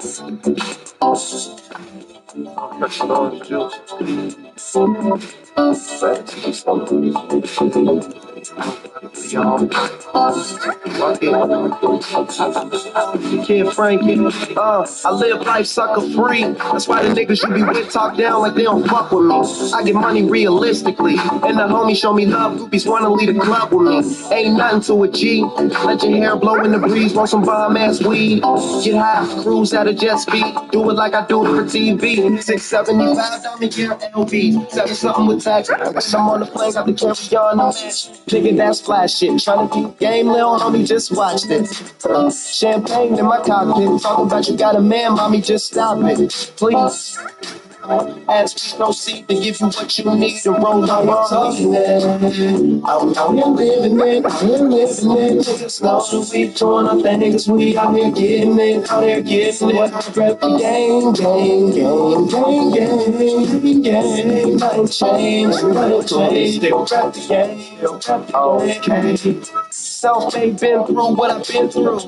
Kid Frankie, I live life sucker free. That's why the niggas you be with talk down like they don't fuck with me. I get money realistically, and the homies show me love. Groupies wanna leave the club with me. Ain't nothing to a G. Let your hair blow in the breeze, want some bomb ass weed. Get high, cruise at a jet speed. Do it like I do it for TV. 675 diamond gear LV. 7 something with tax. I'm on the plane, got the carry on the match. Nigga, that's flash shit. Tryna keep game, little homie, just watch this. Champagne in my cockpit. Talking about you got a man, mommy, just stop it. Please. Ask me no seat to give you what you need to roll on your tongue. I'm out here living it, out here living it. Niggas know that we doing our things, we out here getting it, out here getting it. I rep the game, game. Nothing changed, nothing changed. Still rep the game, okay. Self-made, been through what I've been through,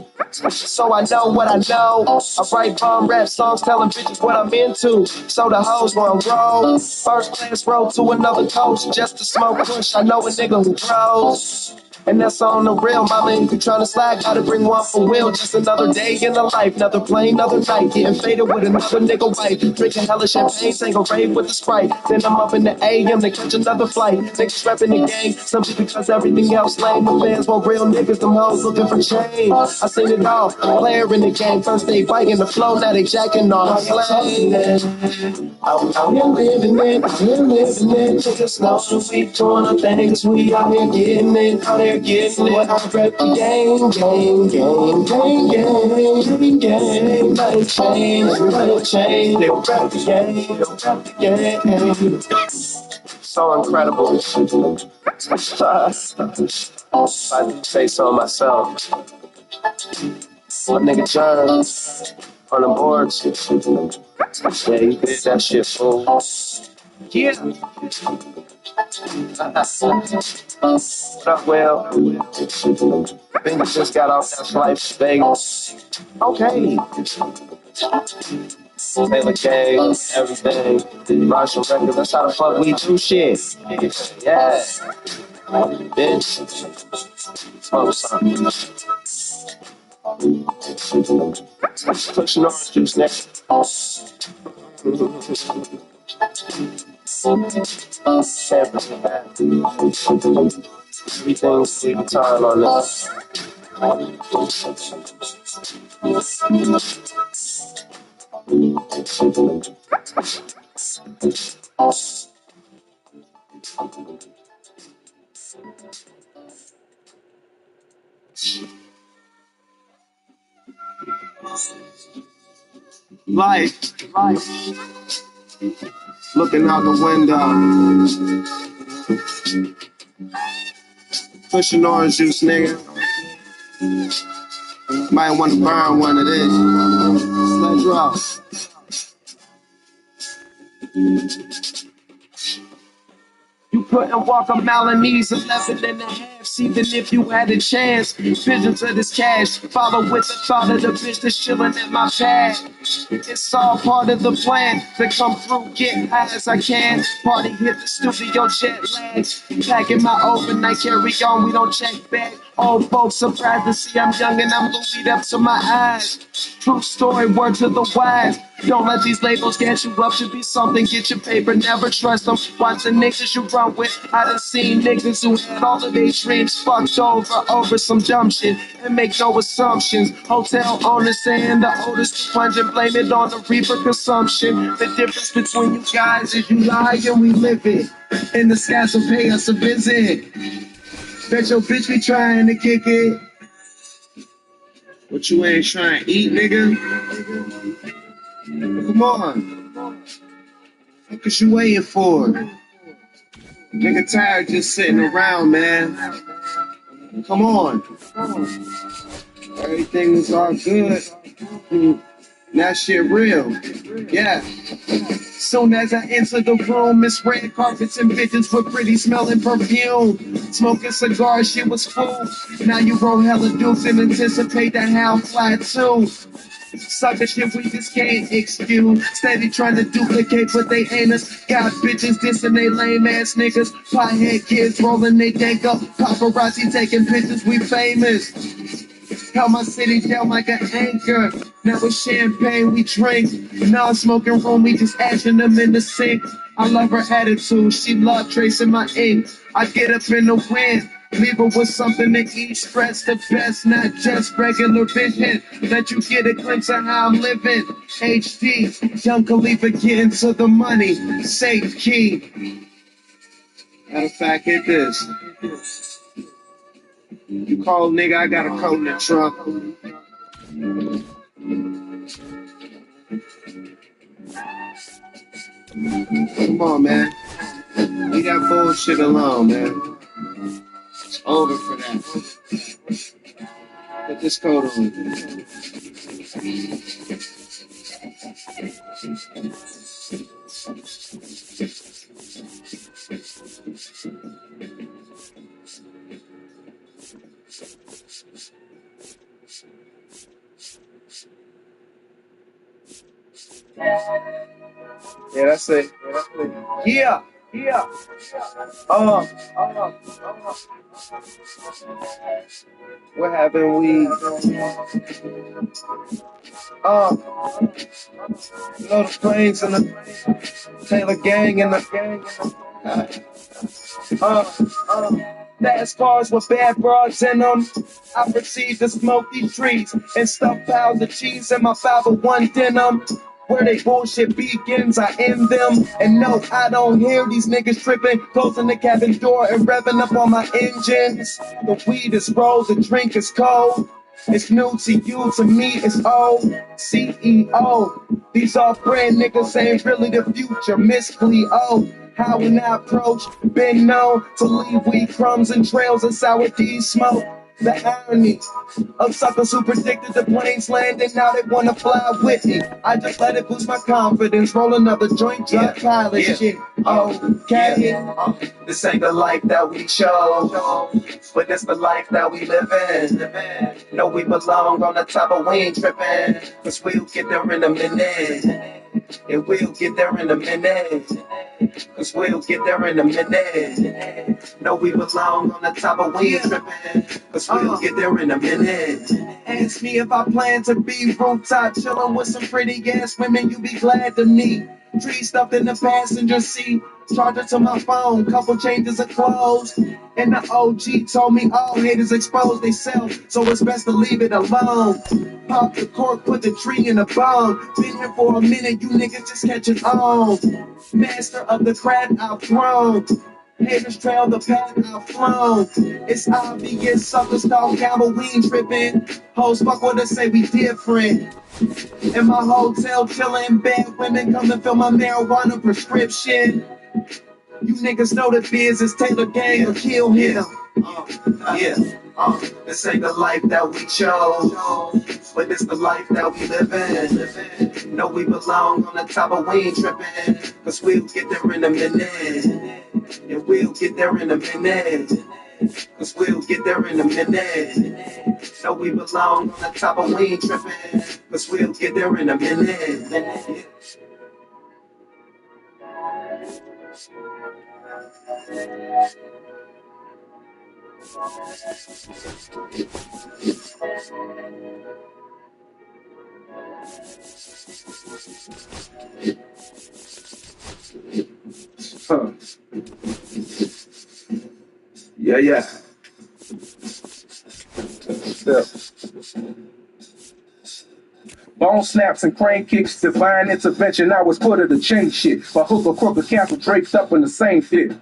so I know what I know. I write bomb rap songs telling bitches what I'm into, so the hoes won't roll. First class road to another coast just to smoke push. I know a nigga who grows, and that's on the real. Mama, if you tryna slide, gotta bring one for Will. Just another day in the life, another plane, another night. Getting faded with another nigga wife. Drinking hella champagne, saying a rave with the Sprite. Then I'm up in the AM to catch another flight. Niggas repping the gang, simply because everything else lame. The fans want real niggas, them hoes looking for change. I seen it all, player in the game. First they biting the flow, now they jacking on slang. I'm out here living it, out here living it. Niggas know that we doing our things, we out here getting it, out here getting it. I rep the game. Nothing changed. They rep the game. So incredible. I do say so myself. My nigga John on the boards. Yeah, you did that shit, fool. Yeah. What up, Will? Ben just got off that flight to Vegas. Okay. Taylor Gang, everything. Marshall Records, that's how the fuck we do shit. Yeah. Bitch. Smoke something. Pushing orange juice next. Everything's sleepy time on this. Life. Looking out the window. Pushing orange juice, nigga. Might want to burn one of this. Let's drop. You couldn't walk a mile in these 11 and a half, even if you had a chance. Visions of this cash, follow with the thought of the bitch that's chilling at my pad. It's all part of the plan to come through, get high as I can. Party, hit the studio, jet lags. Packing my overnight, carry on, we don't check back. Old folks surprised to see I'm young and I'm Louis up to my eyes. True story, word to the wise. Don't let these labels get you up to be something. Get your paper, never trust them. Watch the niggas you run with. I done seen niggas who had all of their dreams fucked over some dumb shit. And make no assumptions. Hotel owners saying the oldest plunge and blame it on the reaper consumption. The difference between you guys is you lie and we live it. And the skies will pay us a visit. Bet your bitch be trying to kick it. What you ain't trying to eat, nigga? Come on. What is you waiting for? Nigga tired just sitting around, man. Come on. Everything is all good. That shit real. Yeah. Soon as I enter the room, it's red carpets and bitches with pretty smelling perfume. Smoking cigars, shit was full. Now you roll hella dukes and anticipate that how I fly too. Sucker shit we just can't excuse. Steady trying to duplicate, but they ain't us. Got bitches dissing they lame ass niggas. Pothead kids rolling they dank up. Paparazzi taking pictures, we famous. Held my city down like an anchor. Now with champagne we drink. Non-smoking room, we just ashing them in the sink. I love her attitude, she love tracing my ink. I get up in the wind, leave her with something to eat. Stress the best, not just regular vision. Let you get a glimpse of how I'm living. HD, Young Khalifa getting to the money. Safe key. Matter of fact, hit this. You call nigga, I got a coat in the trunk. Come on, man. Leave that bullshit alone, man. It's over for that. Put this coat on. Yeah, that's it. Yeah, yeah. What happened? We you know the planes and the Taylor gang and the fast cars with bad broads in them. I proceed to smoke these trees and stuff piles of cheese in my 501 denim. Where they bullshit begins, I end them. And no, I don't hear these niggas tripping, closing the cabin door and revving up on my engines. The weed is rolled, the drink is cold. It's new to you, to me it's old. CEO, these off-brand niggas ain't really the future. Miss Cleo, how when I approach, been known to leave weed crumbs and trails of sour D smoke. The irony of suckers who predicted the planes landing, now they wanna fly with me. I just let it boost my confidence, roll another joint, drop pilot shit. Okay, this ain't the life that we chose, but it's the life that we live in. Know we belong on the top, but we ain't tripping, cause we'll get there in a minute. And we'll get there in a minute. Cause we'll get there in a minute. No, we belong on the top, but we ain't tripping. Cause we'll get there in a minute. Ask me if I plan to be rooftop chillin' with some pretty ass women you be glad to meet. Tree stuffed in the passenger seat. Charger to my phone, couple changes of clothes. And the OG told me all haters expose they self, so it's best to leave it alone. Pop the cork, put the tree in the bone. Been here for a minute, you niggas just catching on. Master of the craft I've grown. Haters trail the path I've flown. It's obvious suckers don't gamble, we ain't tripping. Hoes fuck what they say we different. In my hotel, chillin', bad women come and fill my marijuana prescription. You niggas know the biz is Taylor gang or kill him. This ain't the life that we chose, but it's the life that we live in. Know we belong on the top, but we ain't tripping, cause we'll get there in a minute. And we'll get there in a minute. Cause we'll get there in a minute. Know we belong on the top, but we ain't tripping, cause we'll get there in a minute. Yeah. Step. Bone snaps and crane kicks, divine intervention. I was put to the chain shit. My hook or crook or castle draped up in the same fit.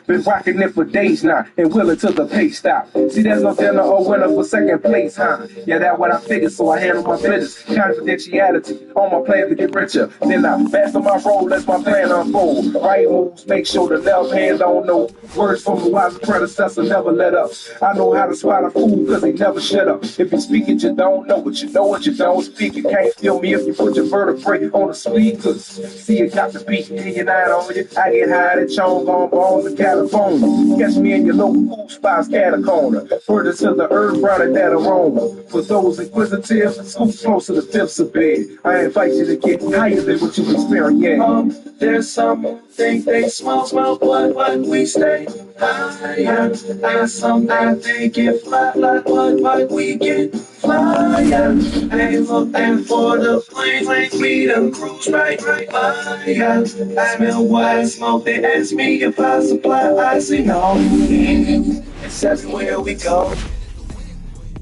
Been rocking it for days now and willing till the pay stop. See, there's no dinner or winner for second place, huh? Yeah, that's what I figured, so I handle my business. Confidentiality on my plan to get richer. Then I master my role as my plan unfold. Right moves, make sure the left hand don't know. Words from the wise predecessor never let up. I know how to spot a fool cause he never shut up. If you speak it, you don't know what you know what you don't speak. You can't feel me if you put your vertebrae on the speakers. See, it got the beat, and on you. I get high, that chong on bones and got California. Catch me in your local food spots, Catacorner. Further to the earth, brighter that aroma. For those inquisitive, scoop close to the tips a bit. I invite you to get higher than what you experience. There's some think they small, but we stay higher. There's some that they get flat, but we get flyer. They looking for the plane, we done cruise right by ya. Smell what I smoke, they ask me if I supply, I say no. It's everywhere we go.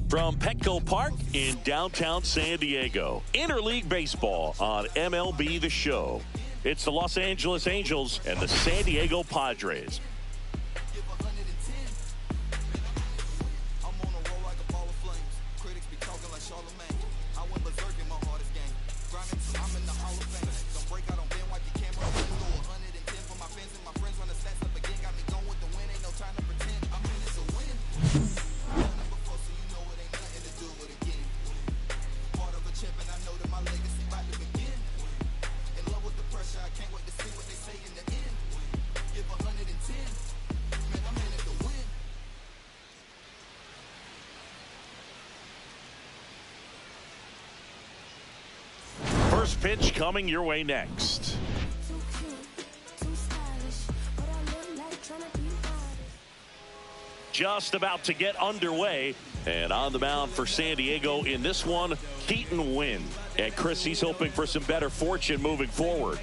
From Petco Park in downtown San Diego, Interleague Baseball on MLB The Show. It's the Los Angeles Angels and the San Diego Padres. First pitch coming your way next. Just about to get underway, and on the mound for San Diego in this one, Keaton Winn. And Chris, he's hoping for some better fortune moving forward.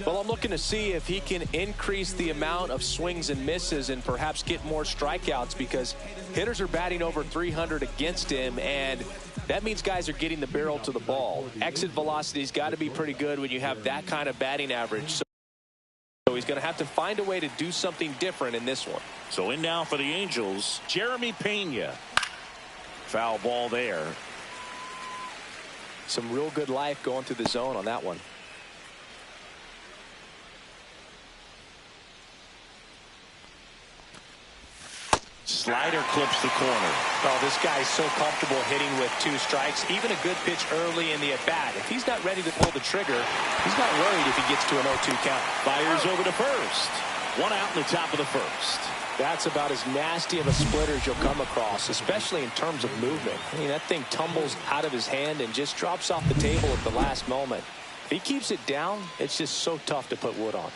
Well, I'm looking to see if he can increase the amount of swings and misses and perhaps get more strikeouts, because hitters are batting over 300 against him, and that means guys are getting the barrel to the ball. Exit velocity's got to be pretty good when you have that kind of batting average. So he's going to have to find a way to do something different in this one. So in now for the Angels, Jeremy Pena. Foul ball there. Some real good life going through the zone on that one. Slider clips the corner. Oh, this guy's so comfortable hitting with 2 strikes. Even a good pitch early in the at-bat. If he's not ready to pull the trigger, he's not worried if he gets to an 0-2 count. Fires over to first. 1 out in the top of the first. That's about as nasty of a splitter as you'll come across, especially in terms of movement. I mean, that thing tumbles out of his hand and just drops off the table at the last moment. If he keeps it down, it's just so tough to put wood on.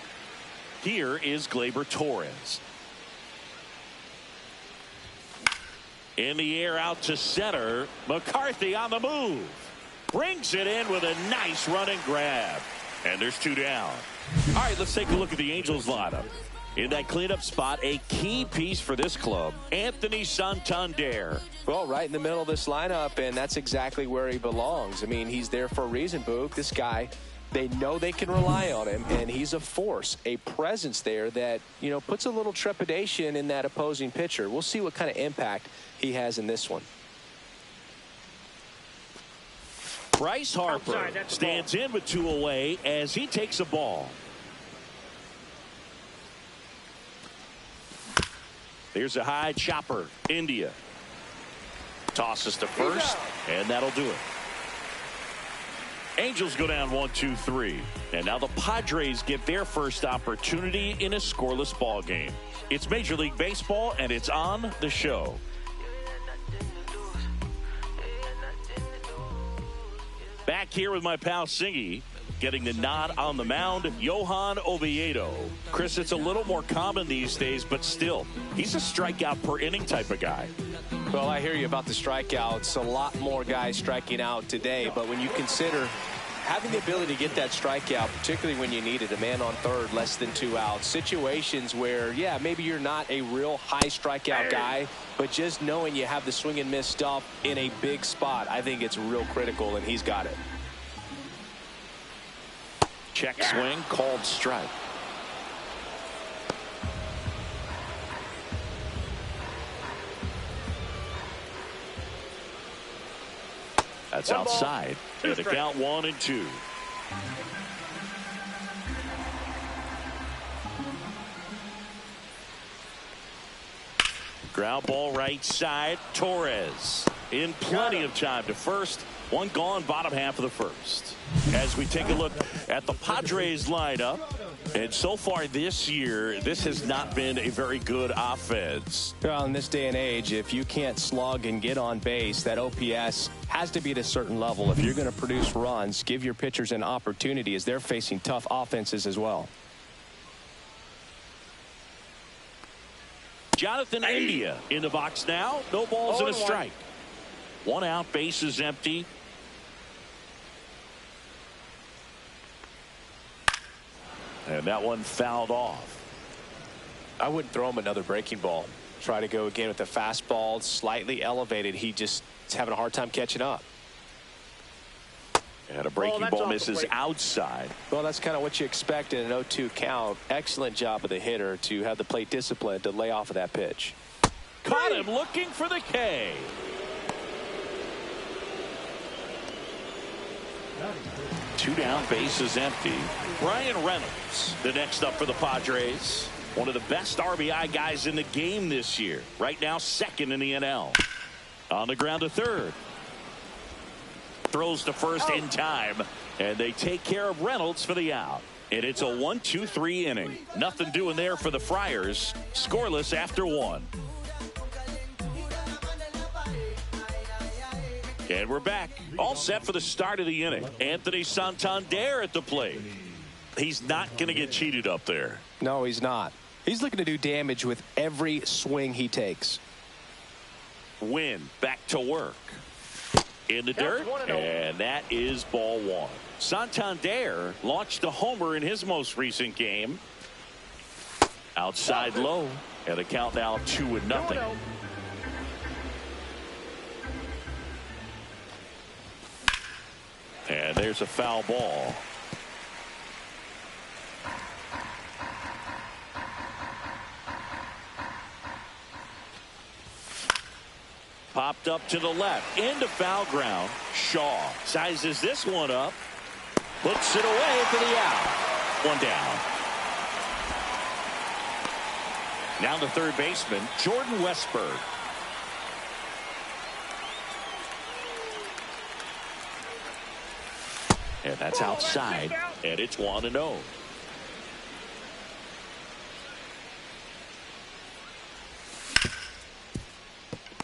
Here is Gleyber Torres. In the air out to center. McCarthy on the move. Brings it in with a nice running grab. And there's 2 down. All right, let's take a look at the Angels lineup. In that cleanup spot, a key piece for this club, Anthony Santander. Well, right in the middle of this lineup, and that's exactly where he belongs. I mean, he's there for a reason, Boog. This guy, they know they can rely on him, and he's a force, a presence there that, you know, puts a little trepidation in that opposing pitcher. We'll see what kind of impact he has in this one. Bryce Harper stands in with 2 away as he takes a ball. There's a high chopper. India tosses to first, and that'll do it. Angels go down 1-2-3, and now the Padres get their first opportunity in a scoreless ball game. It's Major League Baseball, and it's on the show. Back here with my pal Singy, getting the nod on the mound, Johan Oviedo. Chris, it's a little more common these days, but still, he's a strikeout per inning type of guy. Well, I hear you about the strikeouts. A lot more guys striking out today, but when you consider having the ability to get that strikeout, particularly when you need it, a man on third, less than 2 outs, situations where, yeah, maybe you're not a real high strikeout guy, but just knowing you have the swing and miss stuff in a big spot, I think it's real critical, and he's got it. Check swing, called strike. That's outside. And the count 1-2. Ground ball right side. Torres in plenty of time to first. One gone, bottom half of the first. As we take a look at the Padres lineup, and so far this year, this has not been a very good offense. Well, in this day and age, if you can't slug and get on base, that OPS has to be at a certain level. If you're going to produce runs, give your pitchers an opportunity as they're facing tough offenses as well. Jonathan India in the box now. No balls and a strike. One out, base is empty. And that one fouled off. I wouldn't throw him another breaking ball. Try to go again with the fastball, slightly elevated. He just is having a hard time catching up. And a breaking ball misses outside. Well, that's kind of what you expect in an 0-2 count. Excellent job of the hitter to have the plate discipline to lay off of that pitch. Caught him looking for the K. Two down, base is empty. Brian Reynolds, the next up for the Padres. One of the best RBI guys in the game this year. Right now, second in the NL. On the ground to third. Throws to first in time. And they take care of Reynolds for the out. And it's a 1-2-3 inning. Nothing doing there for the Friars. Scoreless after one. And we're back. All set for the start of the inning. Anthony Santander at the plate. He's not going to get cheated up there. No, he's not. He's looking to do damage with every swing he takes. Win back to work. In the dirt. And that is ball one. Santander launched a homer in his most recent game. Outside low. And the count now 2-0. And there's a foul ball. Popped up to the left into foul ground. Shaw sizes this one up, puts it away for the out. One down. Now the third baseman, Jordan Westburg. And that's outside, and it's 1-0.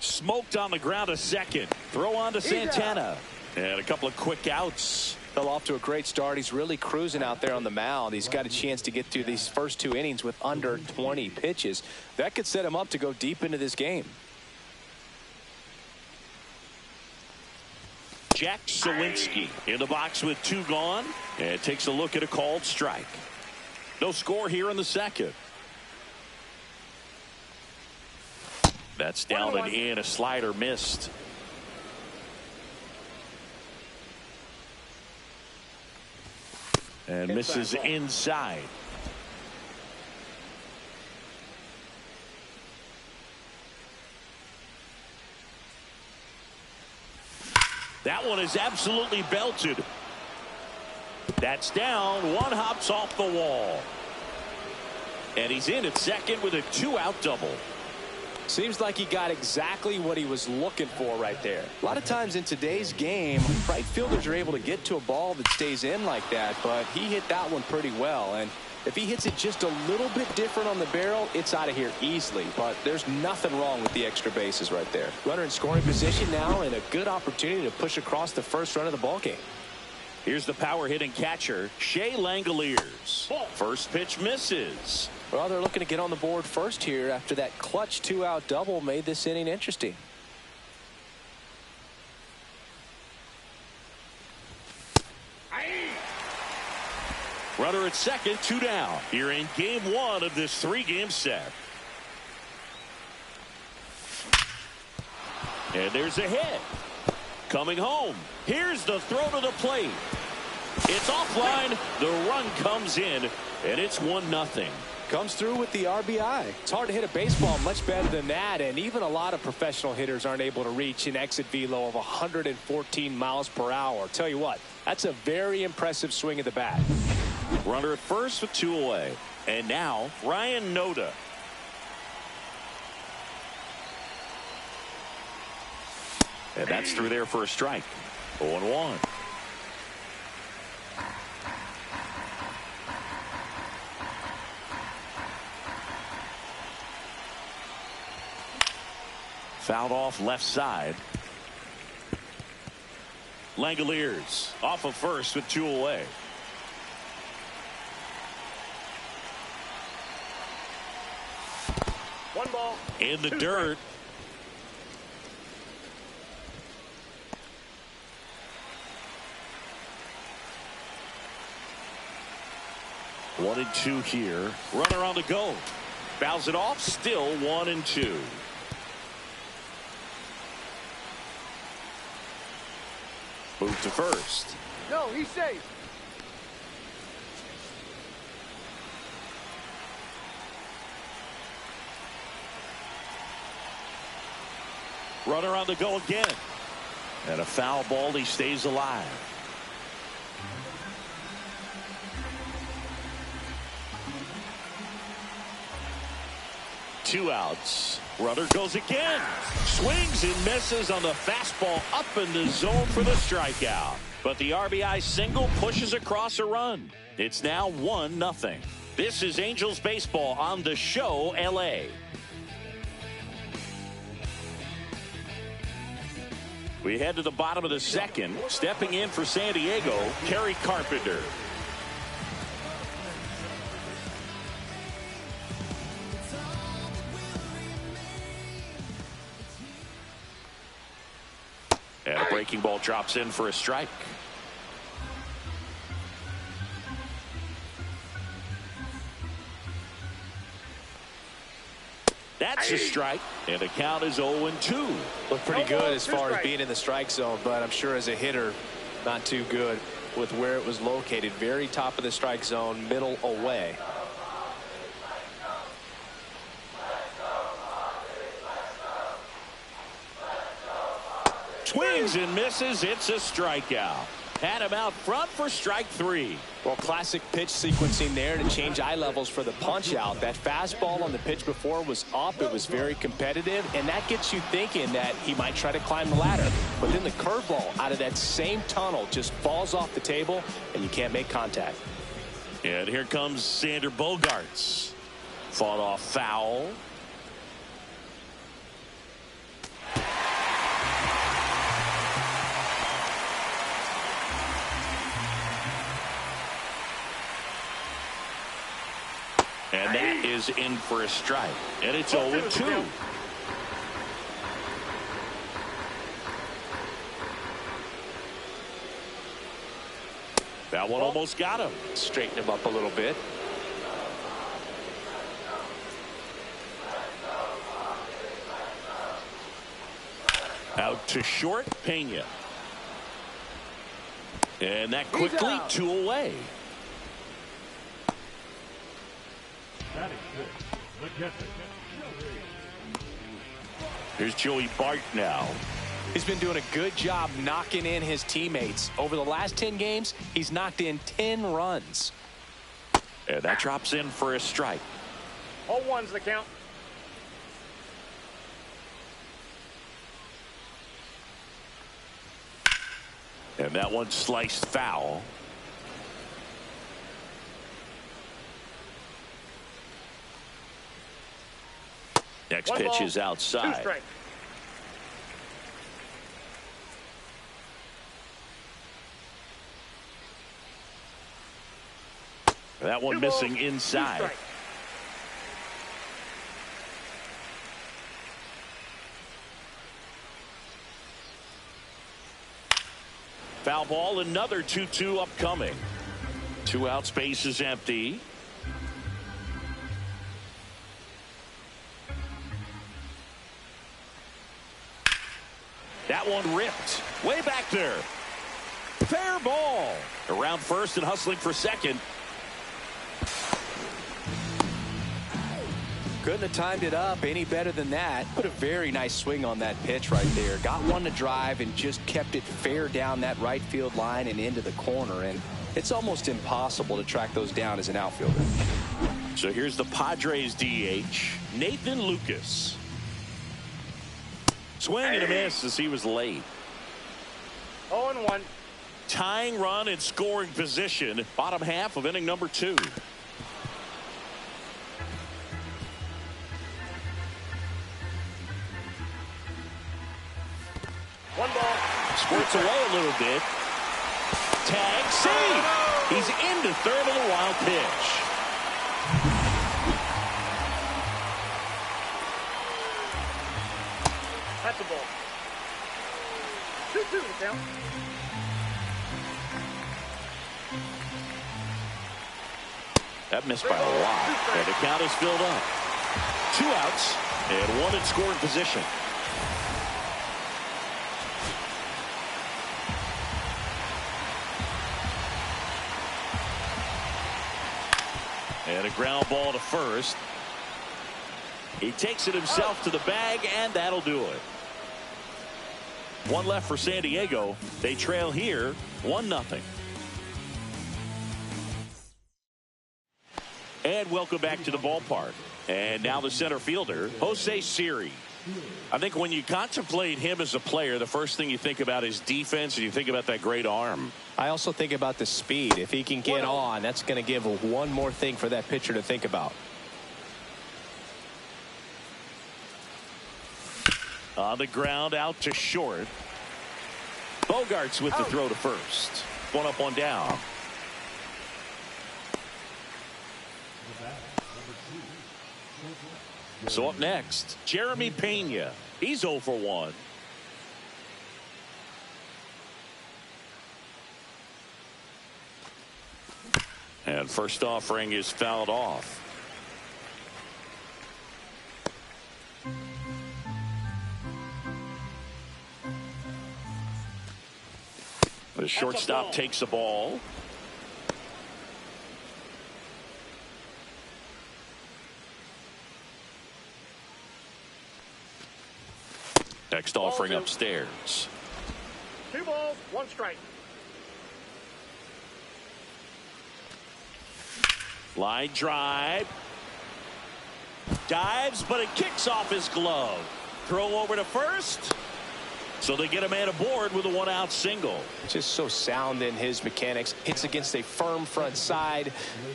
Smoked on the ground a second. Throw on to Santana. And a couple of quick outs. Fell off to a great start. He's really cruising out there on the mound. He's got a chance to get through these first two innings with under 20 pitches. That could set him up to go deep into this game. Jack Sawinski in the box with two gone. And takes a look at a called strike. No score here in the second. That's down and in. A slider missed. And misses inside. That one is absolutely belted. That's down. One hops off the wall. And he's in at second with a two-out double. Seems like he got exactly what he was looking for right there. A lot of times in today's game, right fielders are able to get to a ball that stays in like that, but he hit that one pretty well. And if he hits it just a little bit different on the barrel, it's out of here easily. But there's nothing wrong with the extra bases right there. Runner in scoring position now, and a good opportunity to push across the first run of the ball game. Here's the power hitting catcher, Shea Langoliers. First pitch misses. Well, they're looking to get on the board first here after that clutch two-out double made this inning interesting. Runner at second, two down. Here in game one of this three-game set. And there's a hit. Coming home. Here's the throw to the plate. It's offline. The run comes in, and it's 1-0. Comes through with the RBI. It's hard to hit a baseball much better than that, and even a lot of professional hitters aren't able to reach an exit velo of 114 miles per hour. I'll tell you what, that's a very impressive swing of the bat. Runner at first with two away. And now Ryan Noda. And that's through there for a strike. 0-1. Fouled off left side. Langoliers off of first with 2 away. One ball. In the dirt. One and 2 here. Runner on the go. Fouls it off. Still 1 and 2. Move to first. No, he's safe. Runner on the go again. And a foul ball. He stays alive. Two outs. Runner goes again. Swings and misses on the fastball up in the zone for the strikeout. But the RBI single pushes across a run. It's now 1-0. This is Angels baseball on the show LA. We head to the bottom of the second. Stepping in for San Diego, Kerry Carpenter. And a breaking ball drops in for a strike. That's a strike, and the count is 0-2. Look pretty good as far as being in the strike zone, but I'm sure as a hitter, not too good with where it was located. Very top of the strike zone, middle away. Swings and misses. It's a strikeout. Had him out front for strike 3. Well, classic pitch sequencing there to change eye levels for the punch out. That fastball on the pitch before was up. It was very competitive, and that gets you thinking that he might try to climb the ladder. But then the curveball out of that same tunnel just falls off the table, and you can't make contact. And here comes Sander Bogaerts. Fought off foul. And that is in for a strike. And it's 0-2. That one almost got him. Straighten him up a little bit. Out to short, Pena. And that quickly 2 away. Here's Joey Bart now. He's been doing a good job knocking in his teammates. Over the last 10 games, he's knocked in 10 runs. And that drops in for a strike. 0-1's the count. And that one sliced foul. Next pitch is outside. 2 strikes. That one missing inside. Foul ball, another 2-2 upcoming. 2 outs, base is empty. That one ripped way back there. Fair ball. Around first and hustling for second. Couldn't have timed it up any better than that. Put a very nice swing on that pitch right there. Got one to drive and just kept it fair down that right field line and into the corner. And it's almost impossible to track those down as an outfielder. So here's the Padres DH, Nathan Lucas. Swing and a miss as he was late. 0-1. Tying run in scoring position. Bottom half of inning number 2. One ball. Squirts away a little bit. Tag, see! He's into third with a wild pitch. That's a ball. 2-2 the count. That missed by a lot. And the count is filled up. 2 outs and 1 in scoring position. And a ground ball to first. He takes it himself to the bag, and that'll do it. 1 left for San Diego. They trail here 1-0. And welcome back to the ballpark. And now the center fielder, Jose Siri. I think when you contemplate him as a player, the first thing you think about is defense, and you think about that great arm. I also think about the speed. If he can get on, that's going to give one more thing for that pitcher to think about. On the ground, out to short. Bogarts with the throw to first. 1 up, 1 down. So up next, Jeremy Pena. He's 0 for 1. And first offering is fouled off. The shortstop takes the ball. Next offering upstairs. 2 balls, 1 strike. Line drive. Dives, but it kicks off his glove. Throw over to first. So they get a man aboard with a 1-out single. Just so sound in his mechanics. Hits against a firm front side,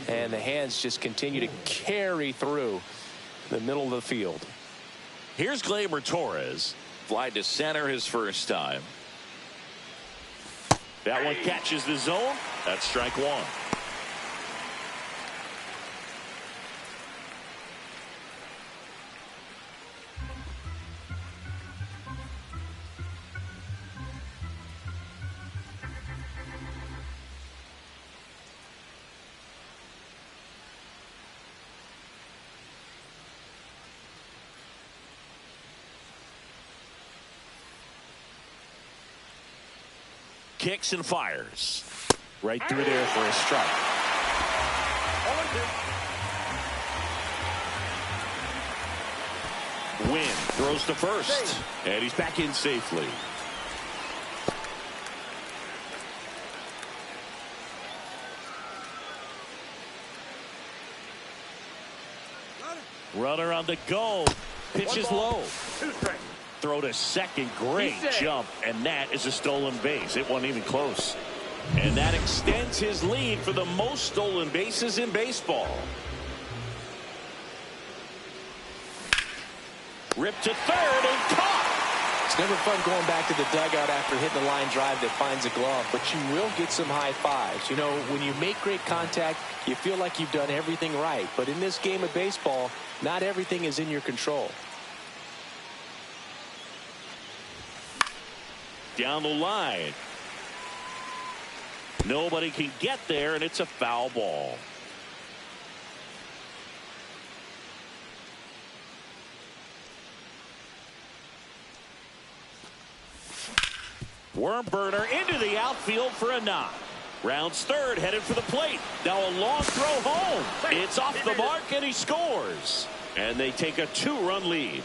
and the hands just continue to carry through the middle of the field. Here's Gleyber Torres. Fly to center his first time. That one catches the zone. That's strike 1. Kicks and fires. Right through there for a strike. 0-2. Win throws to first. And he's back in safely. Runner on the go. Pitch is low. 2 strikes. Throw to second. Great jump. And that is a stolen base. It wasn't even close. And that extends his lead for the most stolen bases in baseball. Ripped to third and caught. It's never fun going back to the dugout after hitting a line drive that finds a glove, but you will get some high fives. You know, when you make great contact, you feel like you've done everything right. But in this game of baseball, not everything is in your control. Down the line. Nobody can get there, and it's a foul ball. Worm burner into the outfield for a knock. Rounds third, headed for the plate. Now a long throw home. It's off the mark, and he scores. And they take a 2-run lead.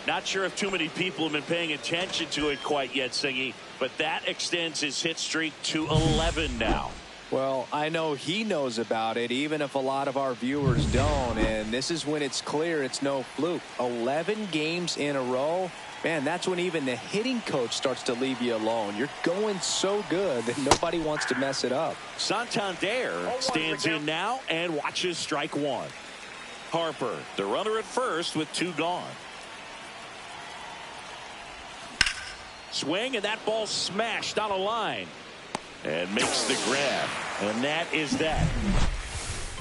Not sure if too many people have been paying attention to it quite yet, Singy, but that extends his hit streak to 11 now. Well, I know he knows about it, even if a lot of our viewers don't. And this is when it's clear it's no fluke. 11 games in a row. Man, that's when even the hitting coach starts to leave you alone. You're going so good that nobody wants to mess it up. Santander stands in now and watches strike one. Harper, the runner at first with 2 gone. Swing, and that ball smashed on a line. And makes the grab. And that is that.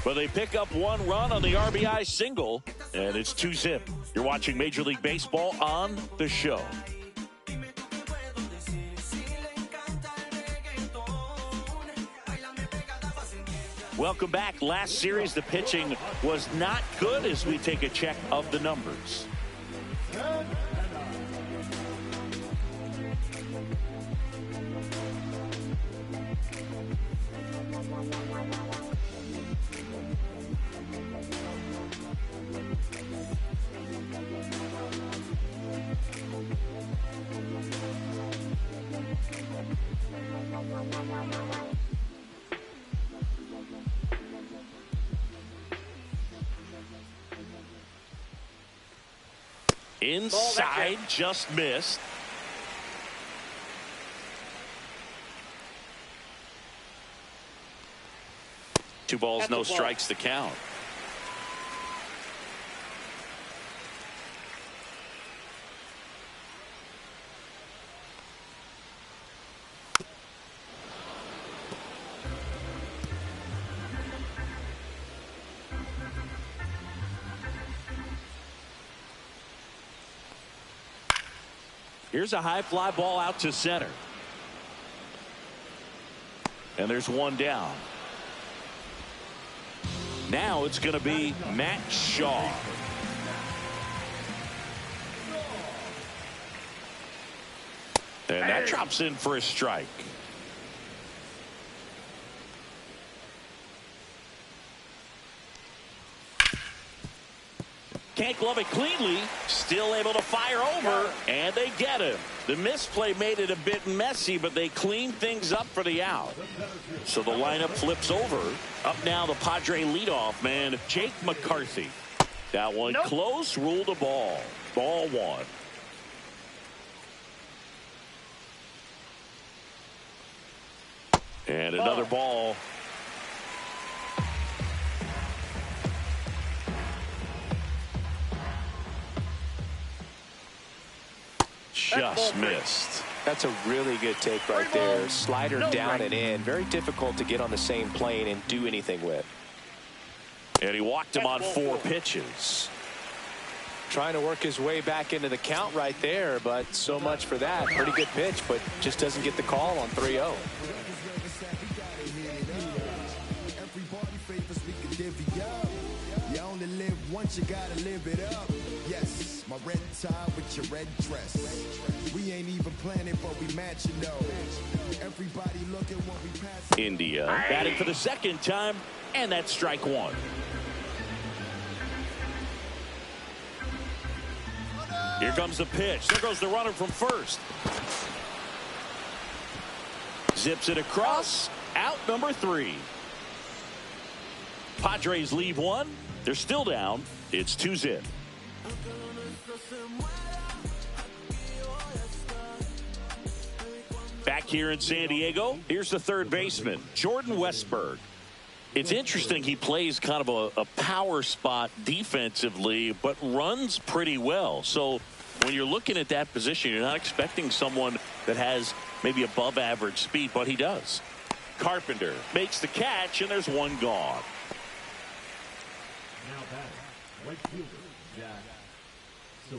But they pick up 1 run on the RBI single, and it's 2-zip. You're watching Major League Baseball on the show. Welcome back. Last series, the pitching was not good as we take a check of the numbers. Inside, just missed. Two balls, no strikes to count. Here's a high fly ball out to center. And there's 1 down. Now it's going to be Matt Shaw. And that drops in for a strike. Can't glove it cleanly. Still able to fire over, and they get him. The misplay made it a bit messy, but they cleaned things up for the out. So the lineup flips over. Up now, the Padre leadoff man, Jake McCarthy. That one close, ruled a ball. Ball 1. And another ball. Just missed. That's a really good take right there. Slider down and in. Very difficult to get on the same plane and do anything with. And he walked him on 4 pitches. Trying to work his way back into the count right there, but so much for that. Pretty good pitch, but just doesn't get the call on 3-0. You only live once, you gotta live it up. Yes, my red tie with your red dress. We ain't even planning, but we match, you know. Everybody looking when we pass. India batting for the 2nd time, and that's strike 1. Here comes the pitch. There goes the runner from first. Zips it across. Out number 3. Padres leave 1. They're still down. It's 2-zip. Back here in San Diego, here's the 3rd baseman, Jordan Westburg. It's interesting, he plays kind of a power spot defensively, but runs pretty well. So when you're looking at that position, you're not expecting someone that has maybe above average speed, but he does. Carpenter makes the catch, and there's 1 gone.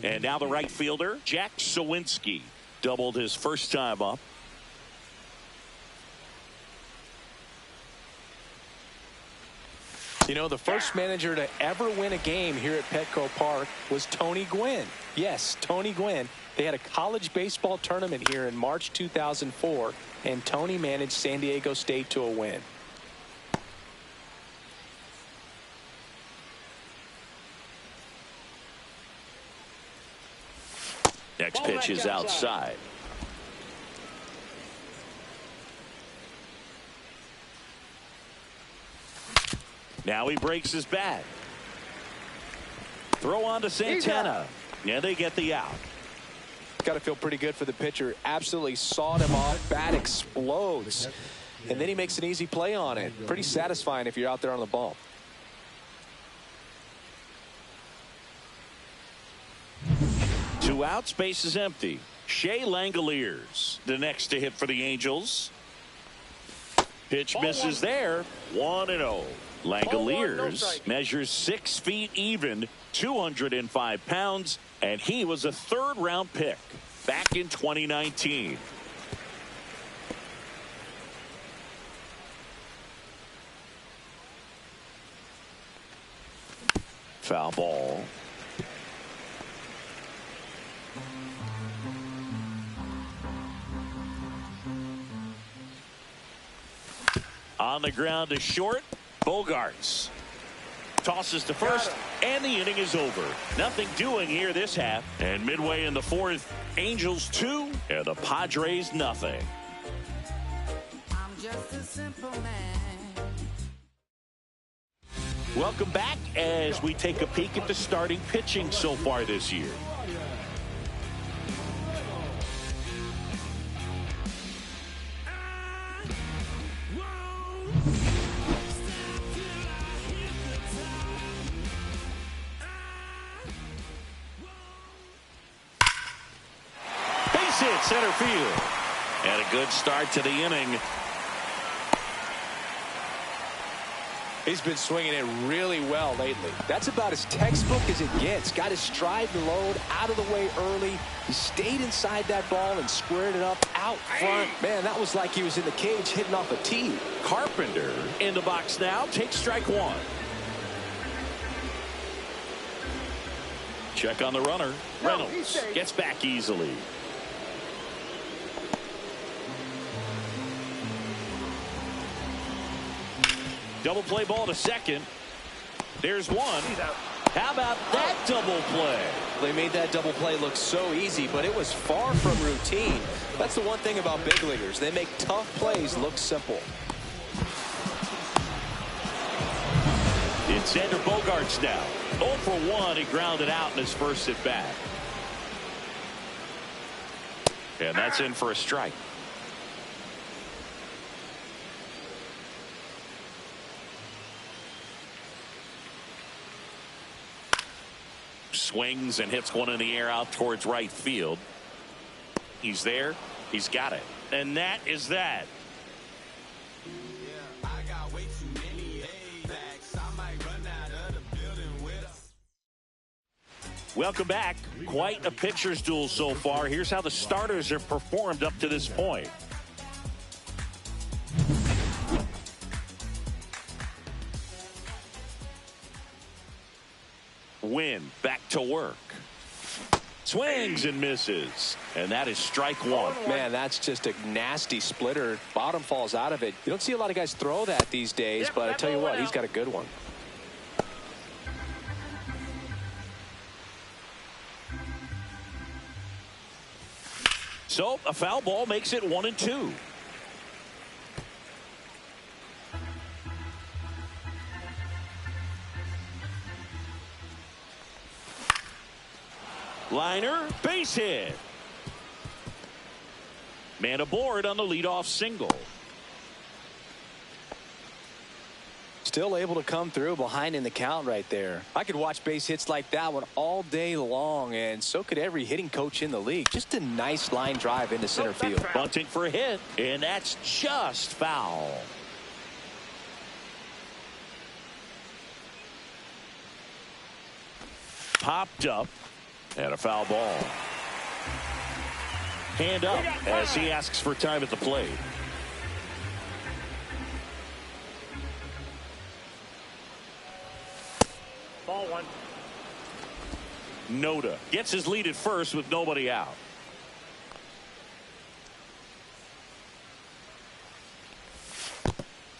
And now the right fielder, Jack Sawinski, doubled his first time up. You know, the first manager to ever win a game here at Petco Park was Tony Gwynn. Yes, Tony Gwynn. They had a college baseball tournament here in March 2004, and Tony managed San Diego State to a win. Next pitch is outside. Now he breaks his bat. Throw on to Santana. Yeah, they get the out. got to feel pretty good for the pitcher. Absolutely sawed him off. Bat explodes. And then he makes an easy play on it. Pretty satisfying if you're out there on the ball. Two outs, base is empty. Shea Langoliers, the next to hit for the Angels. Pitch misses there. 1-0. Langoliers measures 6 feet even, 205 pounds, and he was a third-round pick back in 2019. Foul ball. On the ground to short. Bogarts tosses to first, and the inning is over. Nothing doing here this half. And midway in the fourth, Angels 2 and the Padres nothing. I'm just a simple man. Welcome back as we take a peek at the starting pitching so far this year. Hit center field, and a good start to the inning. He's been swinging it really well lately. That's about as textbook as it gets. Got his stride and load out of the way early. He stayed inside that ball and squared it up out front. Man, that was like he was in the cage hitting off a tee. Carpenter in the box now. Takes strike one. Check on the runner. Reynolds gets back easily. Double play ball to second. There's one. How about that double play? They made that double play look so easy, but it was far from routine. That's the one thing about big leaguers. They make tough plays look simple. It's Xander Bogaerts now. 0 for 1. He grounded out in his first at bat. And that's in for a strike. Swings and hits one in the air out towards right field. He's there. He's got it. And that is that. Welcome back. Quite a pitcher's duel so far. Here's how the starters have performed up to this point. Win back to work. Swings and misses. And that is strike one. Man, that's just a nasty splitter. Bottom falls out of it. You don't see a lot of guys throw that these days, but I tell you what, he's got a good one. So a foul ball makes it 1-2. Liner, base hit. Man aboard on the leadoff single. Still able to come through behind in the count right there. I could watch base hits like that one all day long, and so could every hitting coach in the league. Just a nice line drive into center field. Bunting for a hit, and that's just foul. Popped up. And a foul ball. Hand up as he asks for time at the plate. Ball one. Noda gets his lead at first with nobody out.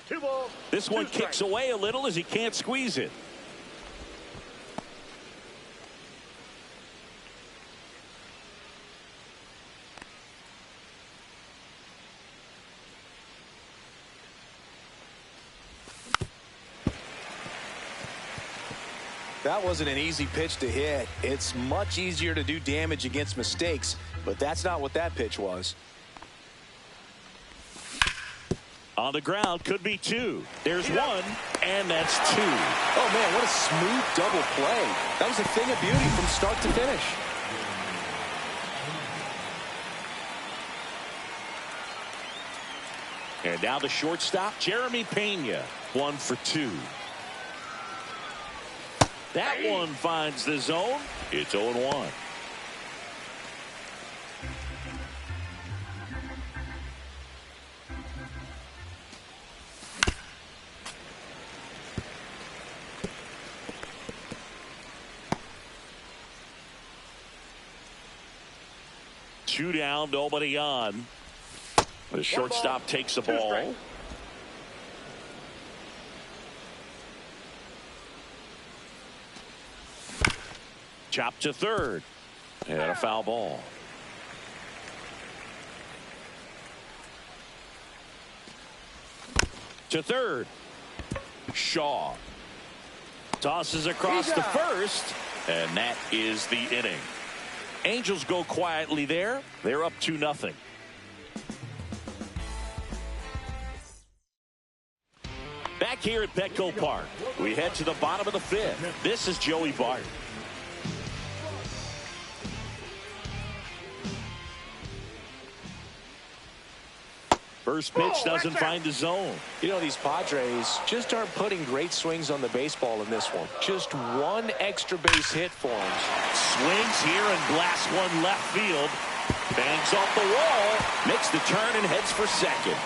Two balls. This one kicks away a little as he can't squeeze it. That wasn't an easy pitch to hit. It's much easier to do damage against mistakes. but that's not what that pitch was. On the ground, could be 2. There's 1, and that's 2. Oh, man, what a smooth double play. That was a thing of beauty from start to finish. And now the shortstop, Jeremy Pena, 1 for 2. That one finds the zone. It's 0-1. Two down, nobody on. The shortstop takes the ball. Chop to third. And a foul ball. To third. Shaw tosses across the first, and that is the inning. Angels go quietly there. They're up 2-0. Back here at Petco Park, we head to the bottom of the 5th. This is Joey Bart. First pitch doesn't find the zone. You know, these Padres just aren't putting great swings on the baseball in this one. Just one extra base hit for him. Swings here and blasts one left field. Bangs off the wall. Makes the turn and heads for second.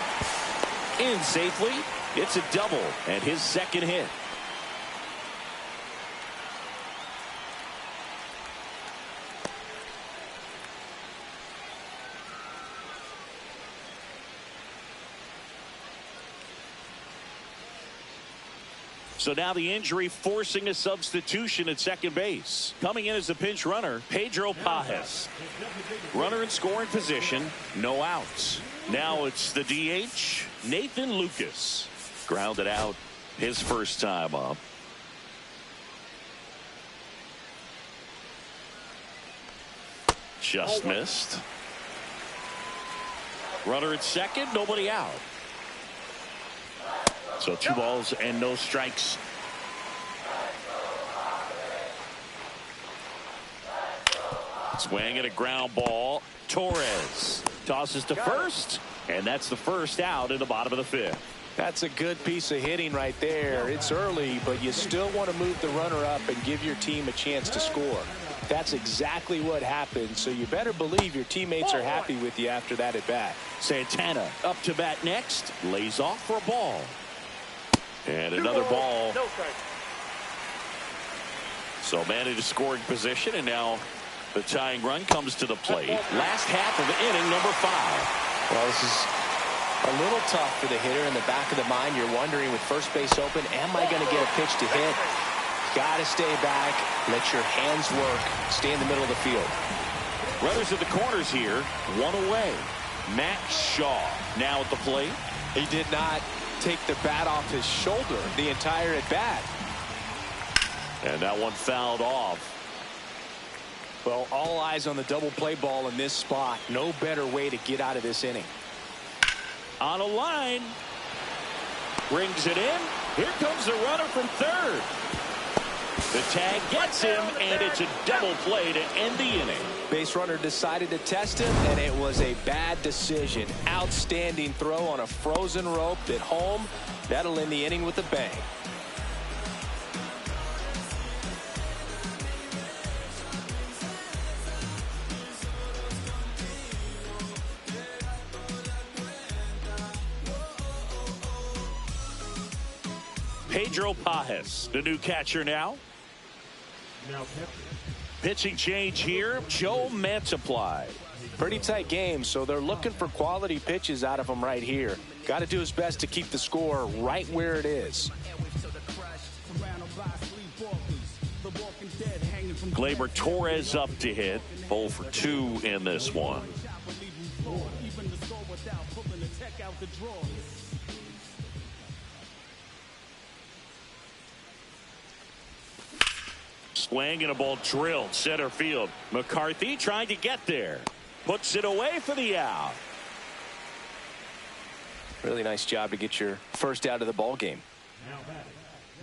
In safely. It's a double and his second hit. So now the injury forcing a substitution at second base. Coming in as a pinch runner, Pedro Pajes. Runner in scoring position, no outs. Now it's the DH, Nathan Lucas. Grounded out his first time up. Just missed. Runner at second, nobody out. So 2 balls and no strikes. Swing at a ground ball. Torres tosses to first, and that's the first out in the bottom of the 5th. That's a good piece of hitting right there. It's early, but you still want to move the runner up and give your team a chance to score. That's exactly what happened, so you better believe your teammates are happy with you after that at bat. Santana up to bat next, lays off for a ball. And another ball. So man into scoring position, and now the tying run comes to the plate. Last half of inning number 5. Well, this is a little tough for the hitter. In the back of the mind, you're wondering with first base open, am I going to get a pitch to hit? Got to stay back, let your hands work, stay in the middle of the field. Runners at the corners here, 1 away. Matt Shaw now at the plate. He did not take the bat off his shoulder the entire at bat. And that one fouled off. Well, all eyes on the double play ball in this spot. No better way to get out of this inning. On a line. Brings it in. Here comes the runner from third. The tag gets him, and it's a double play to end the inning. Base runner decided to test him, and it was a bad decision. Outstanding throw on a frozen rope at home. That'll end the inning with a bang. Pedro Pajes, the new catcher now. Pitching change here, Joe Mantiply. Pretty tight game, so they're looking for quality pitches out of him right here. Got to do his best to keep the score right where it is. Gleyber Torres up to hit. 0 for 2 in this one. Swing and a ball drilled center field. McCarthy trying to get there. Puts it away for the out. Really nice job to get your first out of the ball game.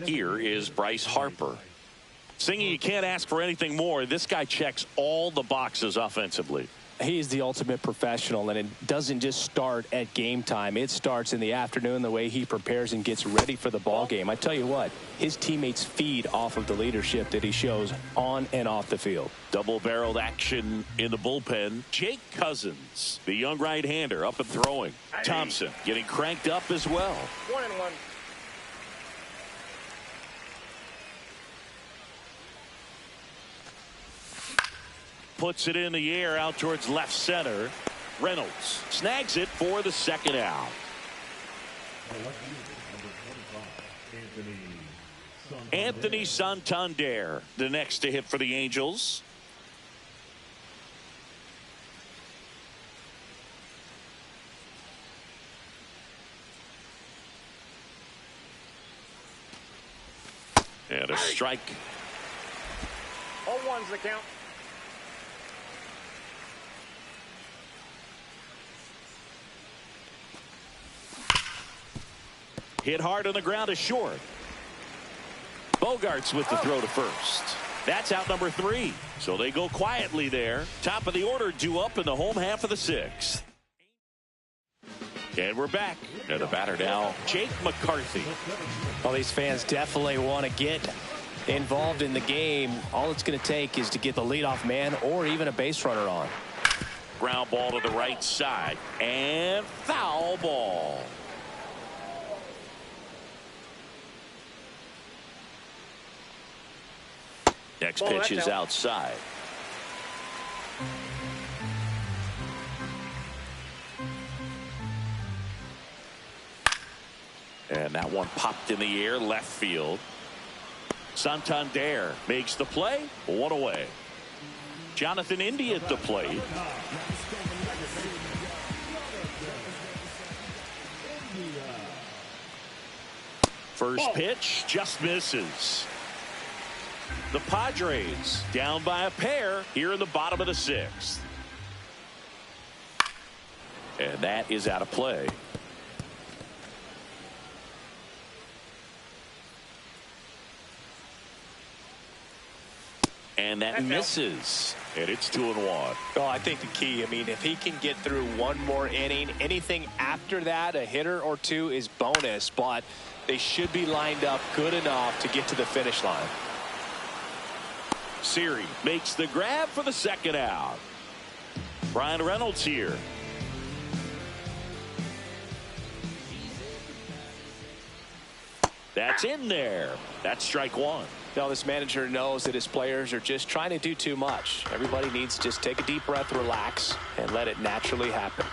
Here is Bryce Harper. Singing, you can't ask for anything more. This guy checks all the boxes offensively. He's the ultimate professional, and it doesn't just start at game time. It starts in the afternoon, the way he prepares and gets ready for the ball game. I tell you what, his teammates feed off of the leadership that he shows on and off the field. Double-barreled action in the bullpen. Jake Cousins, the young right-hander, up and throwing. Thompson getting cranked up as well. 1-1. Puts it in the air out towards left center. Reynolds snags it for the second out. Anthony Santander, the next to hit for the Angels. And a strike. 0-1's the count. Hit hard on the ground is short. Bogarts with the throw to first. That's out number 3. So they go quietly there. Top of the order due up in the home half of the 6th. And we're back. And the batter now, Jake McCarthy. Well, these fans definitely want to get involved in the game. All it's going to take is to get the leadoff man or even a base runner on. Ground ball to the right side. And foul ball. Next pitch is outside. And that one popped in the air, left field. Santander makes the play. One away. Jonathan India at the plate. First pitch just misses. The Padres down by a pair here in the bottom of the 6th. And that is out of play. And that misses. And it's 2-1. Well, I think the key, if he can get through one more inning, anything after that, a hitter or two is bonus, but they should be lined up good enough to get to the finish line. Siri makes the grab for the second out. Brian Reynolds here. That's in there. That's strike 1. Now, this manager knows that his players are just trying to do too much. Everybody needs to just take a deep breath, relax, and let it naturally happen.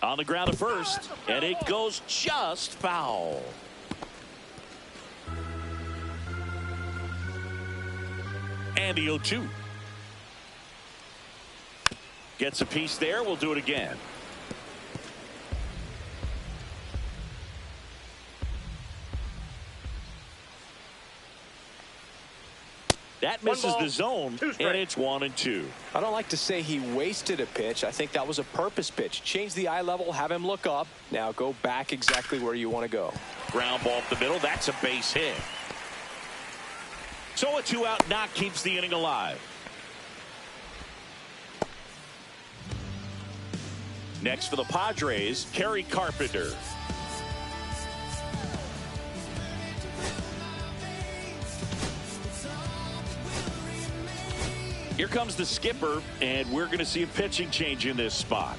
On the ground at first, and it goes just foul. And the 0-2. Gets a piece there. We'll do it again. That misses the zone, and it's 1-2. I don't like to say he wasted a pitch. I think that was a purpose pitch. Change the eye level, have him look up. Now go back exactly where you want to go. Ground ball up the middle. That's a base hit. So a 2-out knock keeps the inning alive. Next for the Padres, Kerry Carpenter. Here comes the skipper, and we're going to see a pitching change in this spot.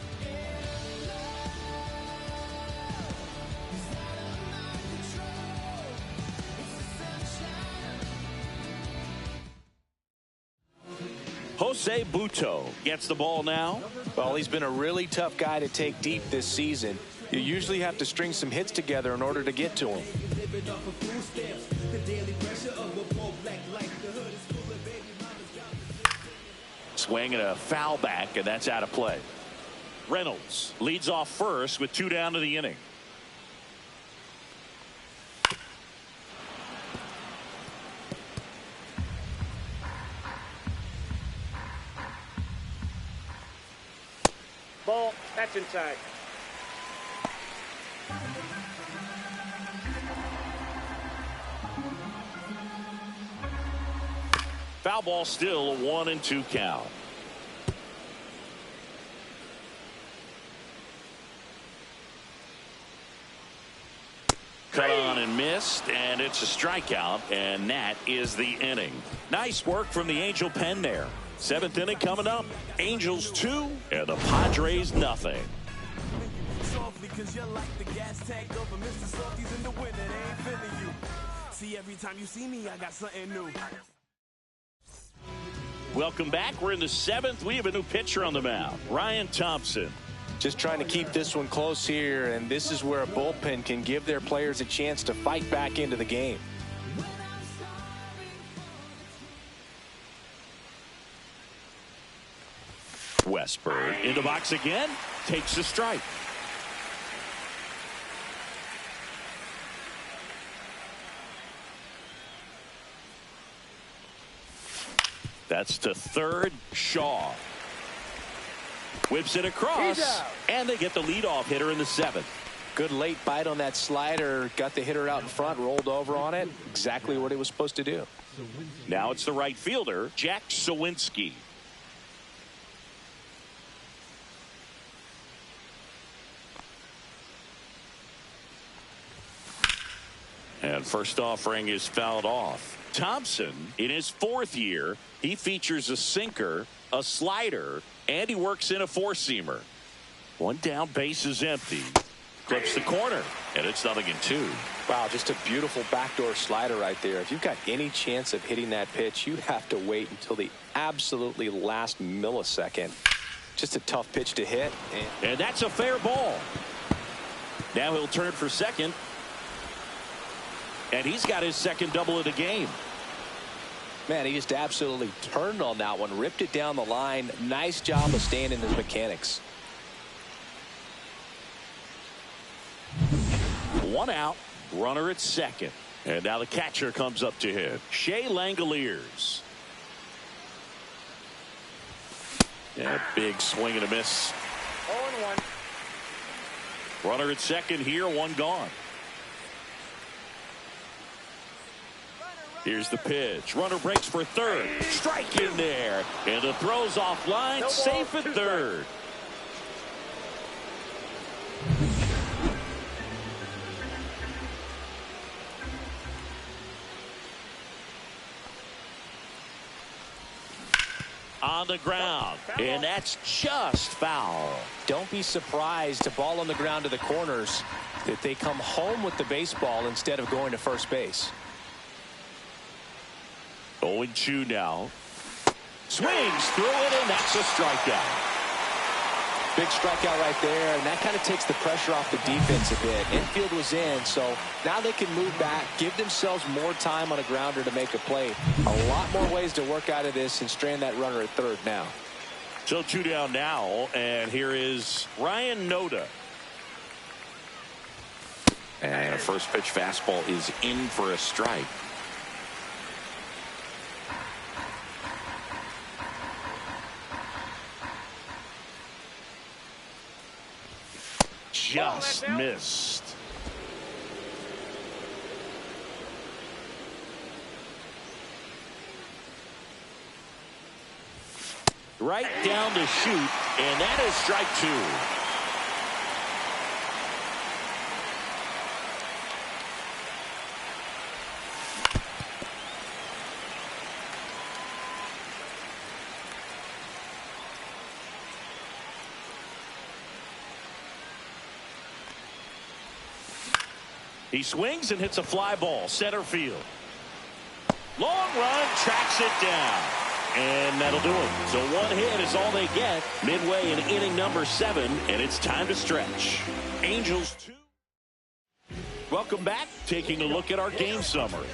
Jose Butto gets the ball now. Well, he's been a really tough guy to take deep this season. You usually have to string some hits together in order to get to him. Swing and a foul back, and that's out of play. Reynolds leads off first with 2 down to the inning. Ball, that's inside. Foul ball, still a 1-2 count. Cut on and missed, and it's a strikeout, and that is the inning. Nice work from the Angel pen there. 7th inning coming up. Angels 2 and the Padres nothing. Every time you see me, I got something new. Welcome back. We're in the 7th. We have a new pitcher on the mound, Ryan Thompson. Just trying to keep this one close here, and this is where a bullpen can give their players a chance to fight back into the game. Westburg in the box again, takes a strike. That's to third. Shaw whips it across, and they get the leadoff hitter in the 7th. Good late bite on that slider. Got the hitter out in front, rolled over on it. Exactly what he was supposed to do. Now it's the right fielder, Jack Sawinski. And first offering is fouled off. Thompson, in his 4th year, he features a sinker, a slider, and he works in a 4-seamer. One down, base is empty. Clips the corner, and it's 0-2. Wow, just a beautiful backdoor slider right there. If you've got any chance of hitting that pitch, you have to wait until the absolutely last millisecond. Just a tough pitch to hit. And that's a fair ball. Now he'll turn for second. And he's got his second double of the game. Man, he just absolutely turned on that one, ripped it down the line. Nice job of staying in his mechanics. 1 out, runner at second. And now the catcher comes up to hit, Shea Langoliers. Yeah, big swing and a miss. 0-1. Runner at second here, 1 gone. Here's the pitch. Runner breaks for third. Strike in there. And the throw's offline. Safe at third. On the ground. And that's just foul. Don't be surprised, a ball on the ground to the corners, that they come home with the baseball instead of going to first base. 0-2 now. Swings through it, and that's a strikeout. Big strikeout right there, and that kind of takes the pressure off the defense a bit. Infield was in, so now they can move back, give themselves more time on a grounder to make a play. A lot more ways to work out of this and strand that runner at third now. So 2 down now, and here is Ryan Noda. And a first pitch fastball is in for a strike. Just missed. Right down the chute, and that is strike 2. He swings and hits a fly ball, center field. Long run, tracks it down. And that'll do it. So 1 hit is all they get midway in inning number 7, and it's time to stretch. Angels 2. Welcome back. Taking a look at our game summary.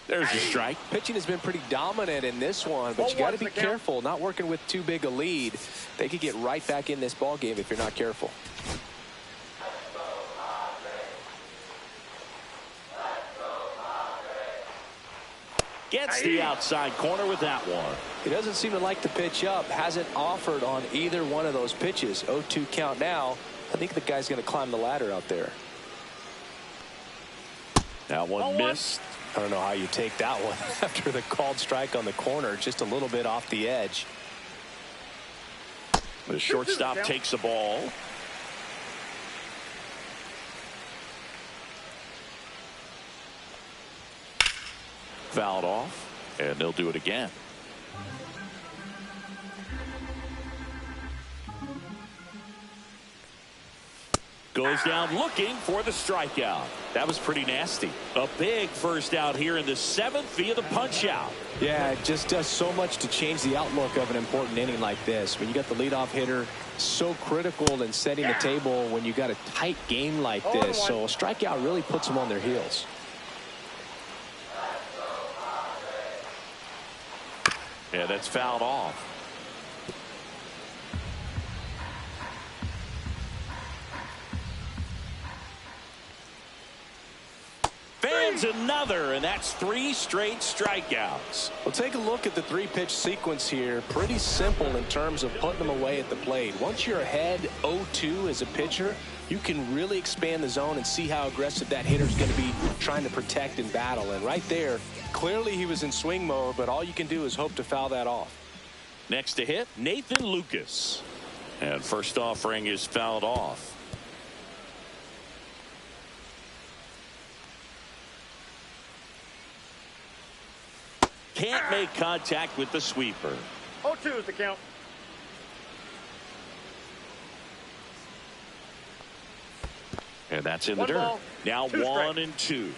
There's a strike. Pitching has been pretty dominant in this one, but you got to be careful. Not working with too big a lead. They could get right back in this ball game if you're not careful. Gets the outside corner with that one. He doesn't seem to like the pitch up. Hasn't offered on either one of those pitches. 0-2 count now. I think the guy's going to climb the ladder out there. That one missed. I don't know how you take that one after the called strike on the corner. Just a little bit off the edge. The shortstop takes the ball. Fouled off, and they'll do it again. Goes down looking for the strikeout. That was pretty nasty. A big first out here in the 7th via the punch out. Yeah, it just does so much to change the outlook of an important inning like this. When you got the leadoff hitter, so critical in setting the table when you got a tight game like this. So a strikeout really puts them on their heels. Yeah, that's fouled off. Fans another, and that's 3 straight strikeouts. Well, take a look at the 3-pitch sequence here. Pretty simple in terms of putting them away at the plate. Once you're ahead 0-2 as a pitcher, you can really expand the zone and see how aggressive that hitter's going to be trying to protect and battle. And right there, clearly he was in swing mode, but all you can do is hope to foul that off. Next to hit, Nathan Lucas. And first offering is fouled off. Can't make contact with the sweeper. 0-2 is the count. And that's in the dirt. Now 1 and 2.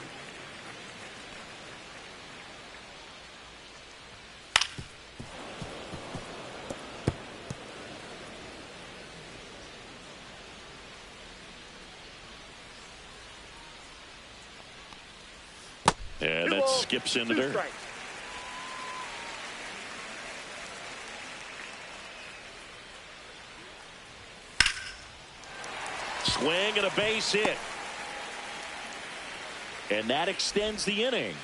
And that skips in the dirt. Swing and a base hit. And that extends the inning.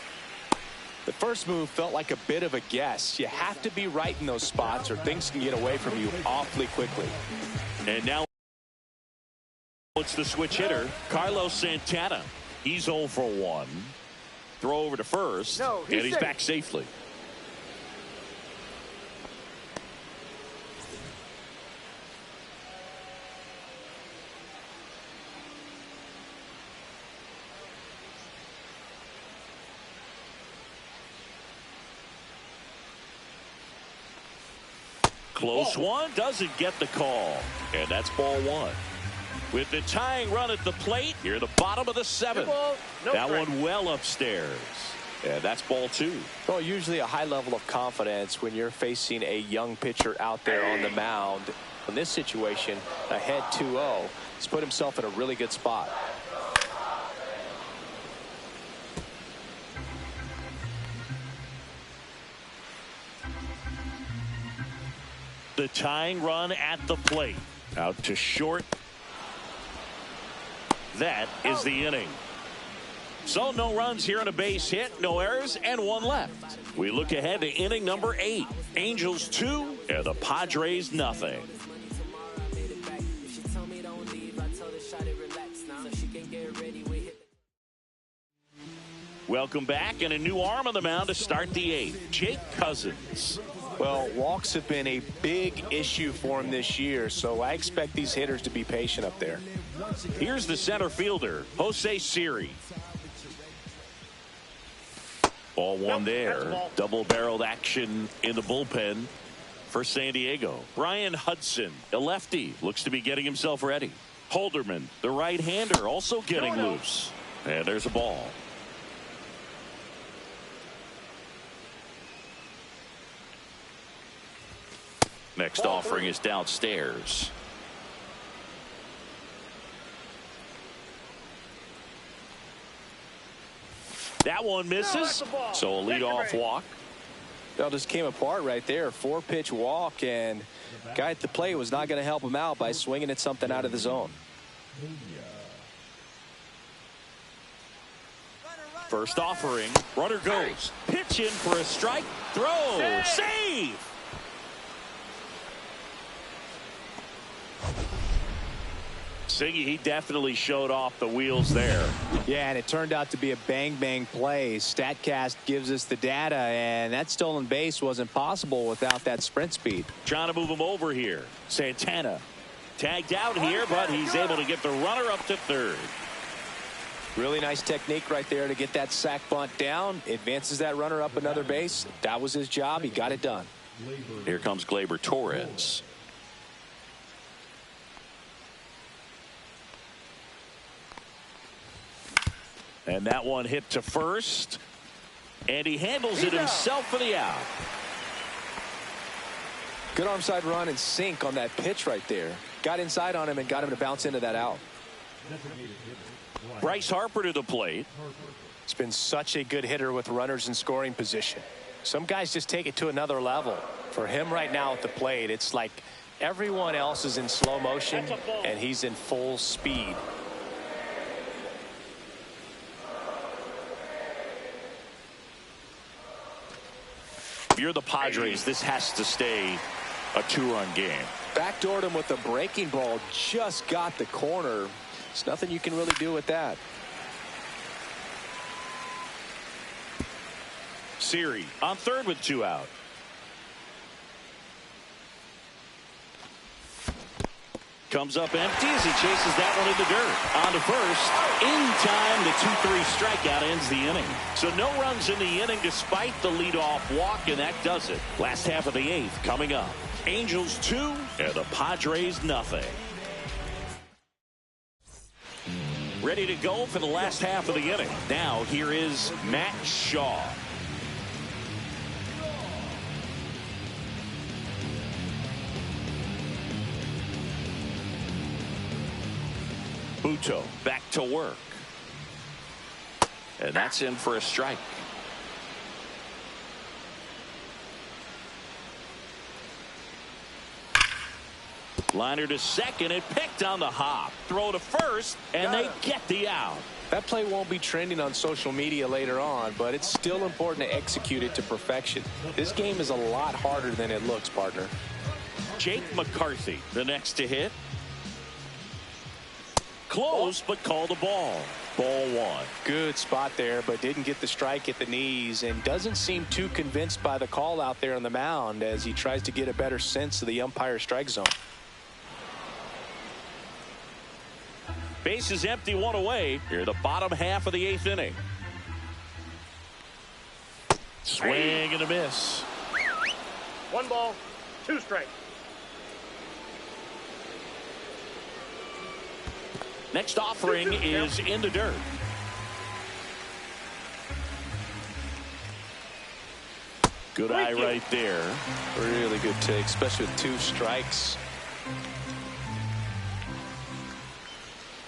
The first move felt like a bit of a guess. You have to be right in those spots or things can get away from you awfully quickly. And now it's the switch hitter, Carlos Santana. He's 0 for 1. Throw over to first, and he's back safely. Close one, doesn't get the call. And that's ball 1. With the tying run at the plate, near the bottom of the 7th. That one well upstairs. And that's ball 2. Well, usually a high level of confidence when you're facing a young pitcher out there on the mound. In this situation, ahead 2-0, he's put himself in a really good spot. The tying run at the plate. Out to short. That is the inning. So no runs here on a base hit, no errors, and 1 left. We look ahead to inning number 8. Angels 2 and the Padres nothing. Welcome back, and a new arm on the mound to start the 8th. Jake Cousins. Well, walks have been a big issue for him this year, so I expect these hitters to be patient up there. Here's the center fielder, Jose Siri. Ball 1 there. Double-barreled action in the bullpen for San Diego. Brian Hudson, a lefty, looks to be getting himself ready. Holderman, the right-hander, also getting loose. And there's a ball. Next offering is downstairs. That one misses. So a leadoff walk. That just came apart right there. 4-pitch walk, and guy at the plate was not going to help him out by swinging at something out of the zone. First offering. Runner goes. Pitch in for a strike. Throw. Save. Siggy, he definitely showed off the wheels there. Yeah, and it turned out to be a bang-bang play. StatCast gives us the data, and that stolen base wasn't possible without that sprint speed. Trying to move him over here. Santana tagged out here, but he's able to get the runner up to third. Really nice technique right there to get that sac bunt down. Advances that runner up another base. That was his job. He got it done. Here comes Gleyber Torres. And that one hit to first. And he handles it himself for the out. Good arm side run and sink on that pitch right there. Got inside on him and got him to bounce into that out. Bryce Harper to the plate. It's been such a good hitter with runners in scoring position. Some guys just take it to another level. For him right now at the plate, it's like everyone else is in slow motion and he's in full speed. If you're the Padres, this has to stay a two-run game. Backdoored him with a breaking ball, just got the corner. There's nothing you can really do with that. Siri on third with two out. Comes up empty as he chases that one in the dirt. On to first. In time, the 2-3 strikeout ends the inning. So no runs in the inning despite the leadoff walk, and that does it. Last half of the eighth coming up. Angels 2 and the Padres nothing. Ready to go for the last half of the inning. Now here is Matt Shaw. Buto back to work. And that's in for a strike. Liner to second and picked on the hop. Throw to first and they get the out. That play won't be trending on social media later on, but it's still important to execute it to perfection. This game is a lot harder than it looks, partner. Jake McCarthy the next to hit. Close, but called a ball. Ball one. Good spot there, but didn't get the strike at the knees and doesn't seem too convinced by the call out there on the mound as he tries to get a better sense of the umpire's strike zone. Base is empty, one away. Here, the bottom half of the eighth inning. Swing and a miss. 1 ball, 2 strikes. Next offering is in the dirt. Good eye right there. Really good take, especially with 2 strikes.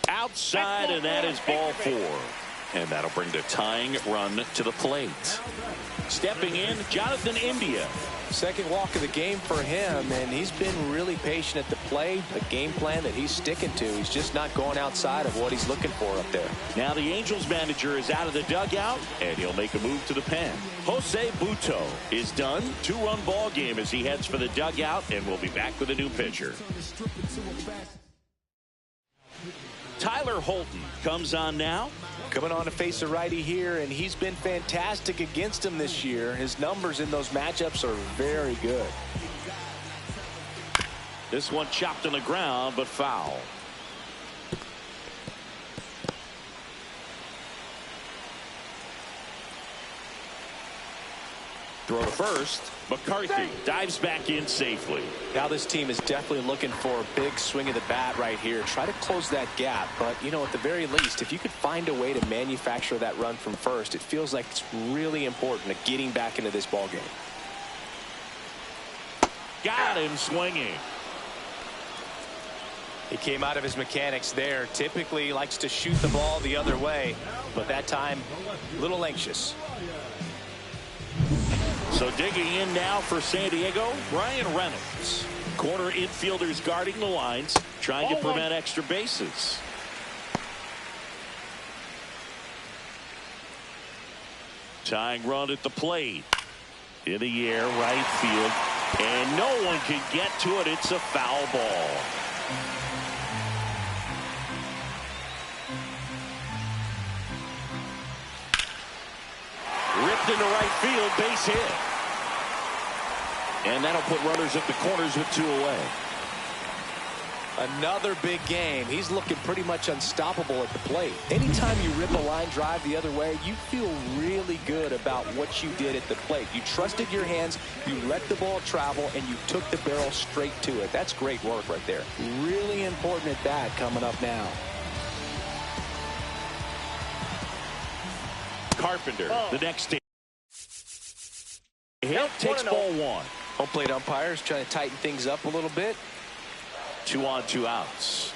Outside, and that is ball 4. And that'll bring the tying run to the plate. Stepping in, Jonathan India. Second walk of the game for him, and he's been really patient at the plate. The game plan that he's sticking to. He's just not going outside of what he's looking for up there. Now the Angels manager is out of the dugout, and he'll make a move to the pen. Jose Buto is done. 2-run ball game as he heads for the dugout, and we'll be back with a new pitcher. Tyler Holton comes on now. Coming on to face a righty here, and he's been fantastic against him this year. His numbers in those matchups are very good. This one chopped on the ground, but foul. Throw to first. McCarthy dives back in safely. Now this team is definitely looking for a big swing of the bat right here. Try to close that gap. But, you know, at the very least, if you could find a way to manufacture that run from first, it feels like it's really important to getting back into this ball game. Got him swinging. He came out of his mechanics there. Typically likes to shoot the ball the other way, but that time a little anxious. So digging in now for San Diego, Ryan Reynolds. Corner infielders guarding the lines, trying to prevent extra bases. Tying run at the plate. In the air, right field. And no one can get to it. It's a foul ball. Ripped into right field, base hit. And that'll put runners at the corners with 2 away. Another big game. He's looking pretty much unstoppable at the plate. Anytime you rip a line drive the other way, you feel really good about what you did at the plate. You trusted your hands, you let the ball travel, and you took the barrel straight to it. That's great work right there. Really important at that coming up now. Carpenter, the next hit, takes ball 1. Home plate umpires trying to tighten things up a little bit. 2 on, 2 outs.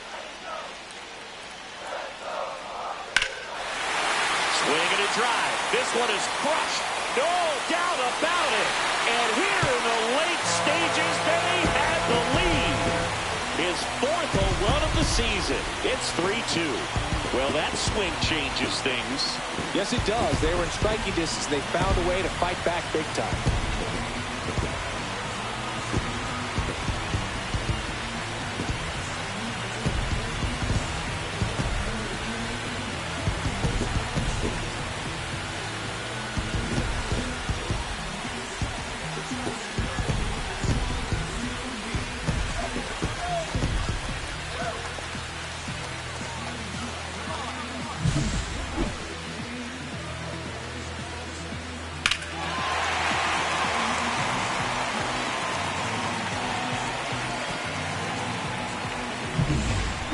Swing and a drive. This one is crushed. No doubt about it. And here in the late stages, they had the lead. His 4th home run of the season. It's 3-2. Well, that swing changes things. Yes, it does. They were in striking distance. They found a way to fight back big time.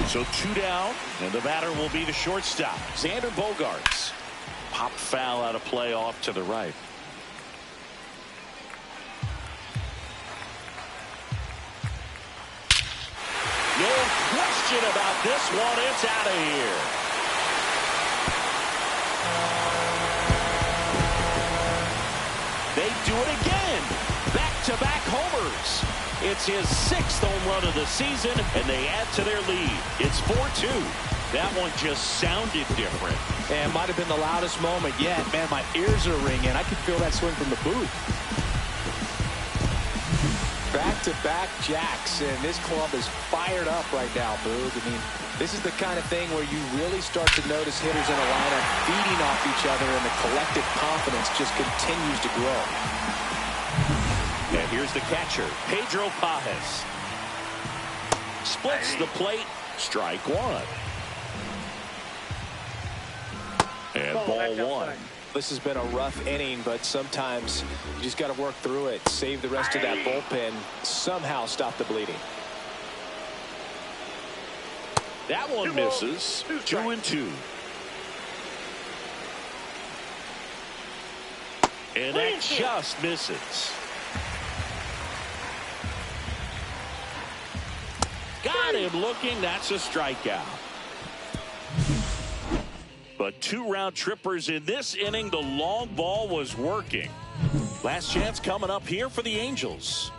So 2 down, and the batter will be the shortstop, Xander Bogaerts. Pop foul out of play off to the right. No question about this one. It's out of here. They do it again. Back-to-back homers. It's his 6th home run of the season, and they add to their lead. It's 4-2. That one just sounded different. And might have been the loudest moment yet. Man, my ears are ringing. I can feel that swing from the booth. Back-to-back jacks, and this club is fired up right now, Boog. I mean, this is the kind of thing where you really start to notice hitters in a lineup feeding off each other, and the collective confidence just continues to grow. And here's the catcher, Pedro Pajes. Splits the plate, strike 1. And ball 1. This has been a rough inning, but sometimes you just got to work through it, save the rest of that bullpen, somehow stop the bleeding. That one misses. 2-2. And that just misses. Got him looking. That's a strikeout. But 2 round trippers in this inning. The long ball was working. Last chance coming up here for the Angels.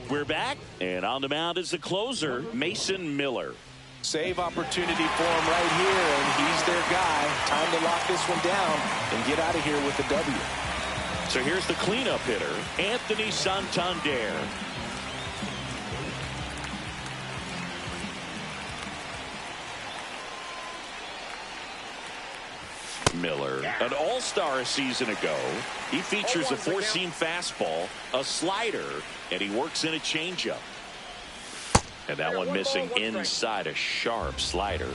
We're back, and on the mound is the closer, Mason Miller. Save opportunity for him right here, and he's their guy. Time to lock this one down and get out of here with the W. So here's the cleanup hitter, Anthony Santander. Miller, an all-star a season ago. He features a 4-seam fastball, a slider, and he works in a changeup. And that one missing inside, a sharp slider.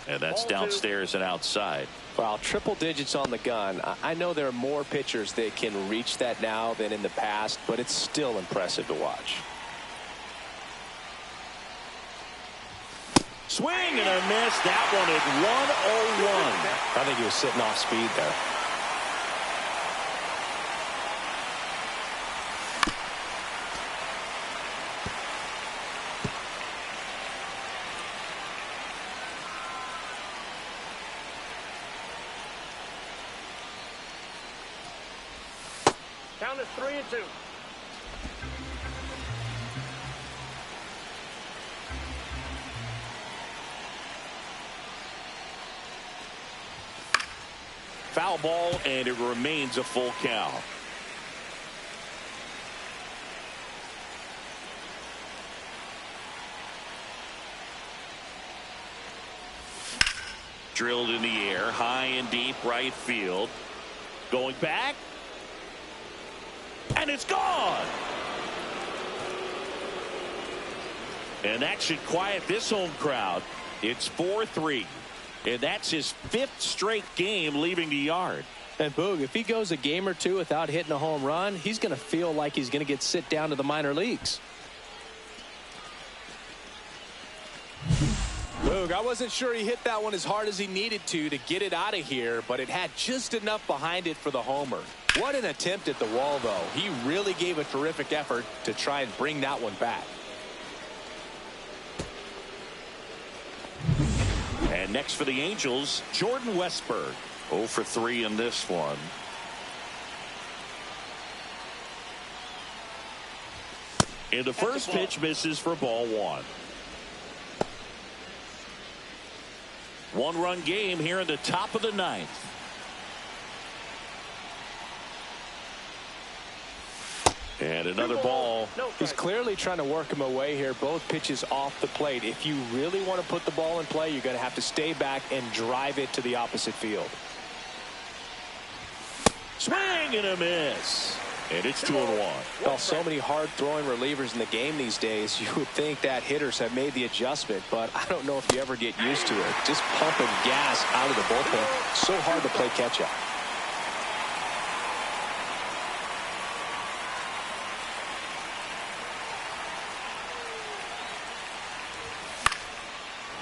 And that's downstairs and outside. Well, triple digits on the gun. I know there are more pitchers that can reach that now than in the past, but it's still impressive to watch. Swing and a miss. That one at 101. I think he was sitting off speed there. Count is 3-2. Foul ball, and it remains a full count. Drilled in the air, high and deep right field. Going back. And it's gone. And that should quiet this home crowd. It's 4-3. And that's his 5th straight game leaving the yard. And Boog, if he goes a game or two without hitting a home run, he's going to feel like he's going to get sit down to the minor leagues. Boog, I wasn't sure he hit that one as hard as he needed to get it out of here, but it had just enough behind it for the homer. What an attempt at the wall, though. He really gave a terrific effort to try and bring that one back. And next for the Angels, Jordan Westburg. 0 for 3 in this one. And the first pitch misses for ball 1. 1-run game here in the top of the 9th. And another ball. He's clearly trying to work him away here. Both pitches off the plate. If you really want to put the ball in play, you're going to have to stay back and drive it to the opposite field. Swing and a miss. And it's 2-1. Well, so many hard-throwing relievers in the game these days, you would think that hitters have made the adjustment, but I don't know if you ever get used to it. Just pumping gas out of the bullpen. So hard to play catch-up.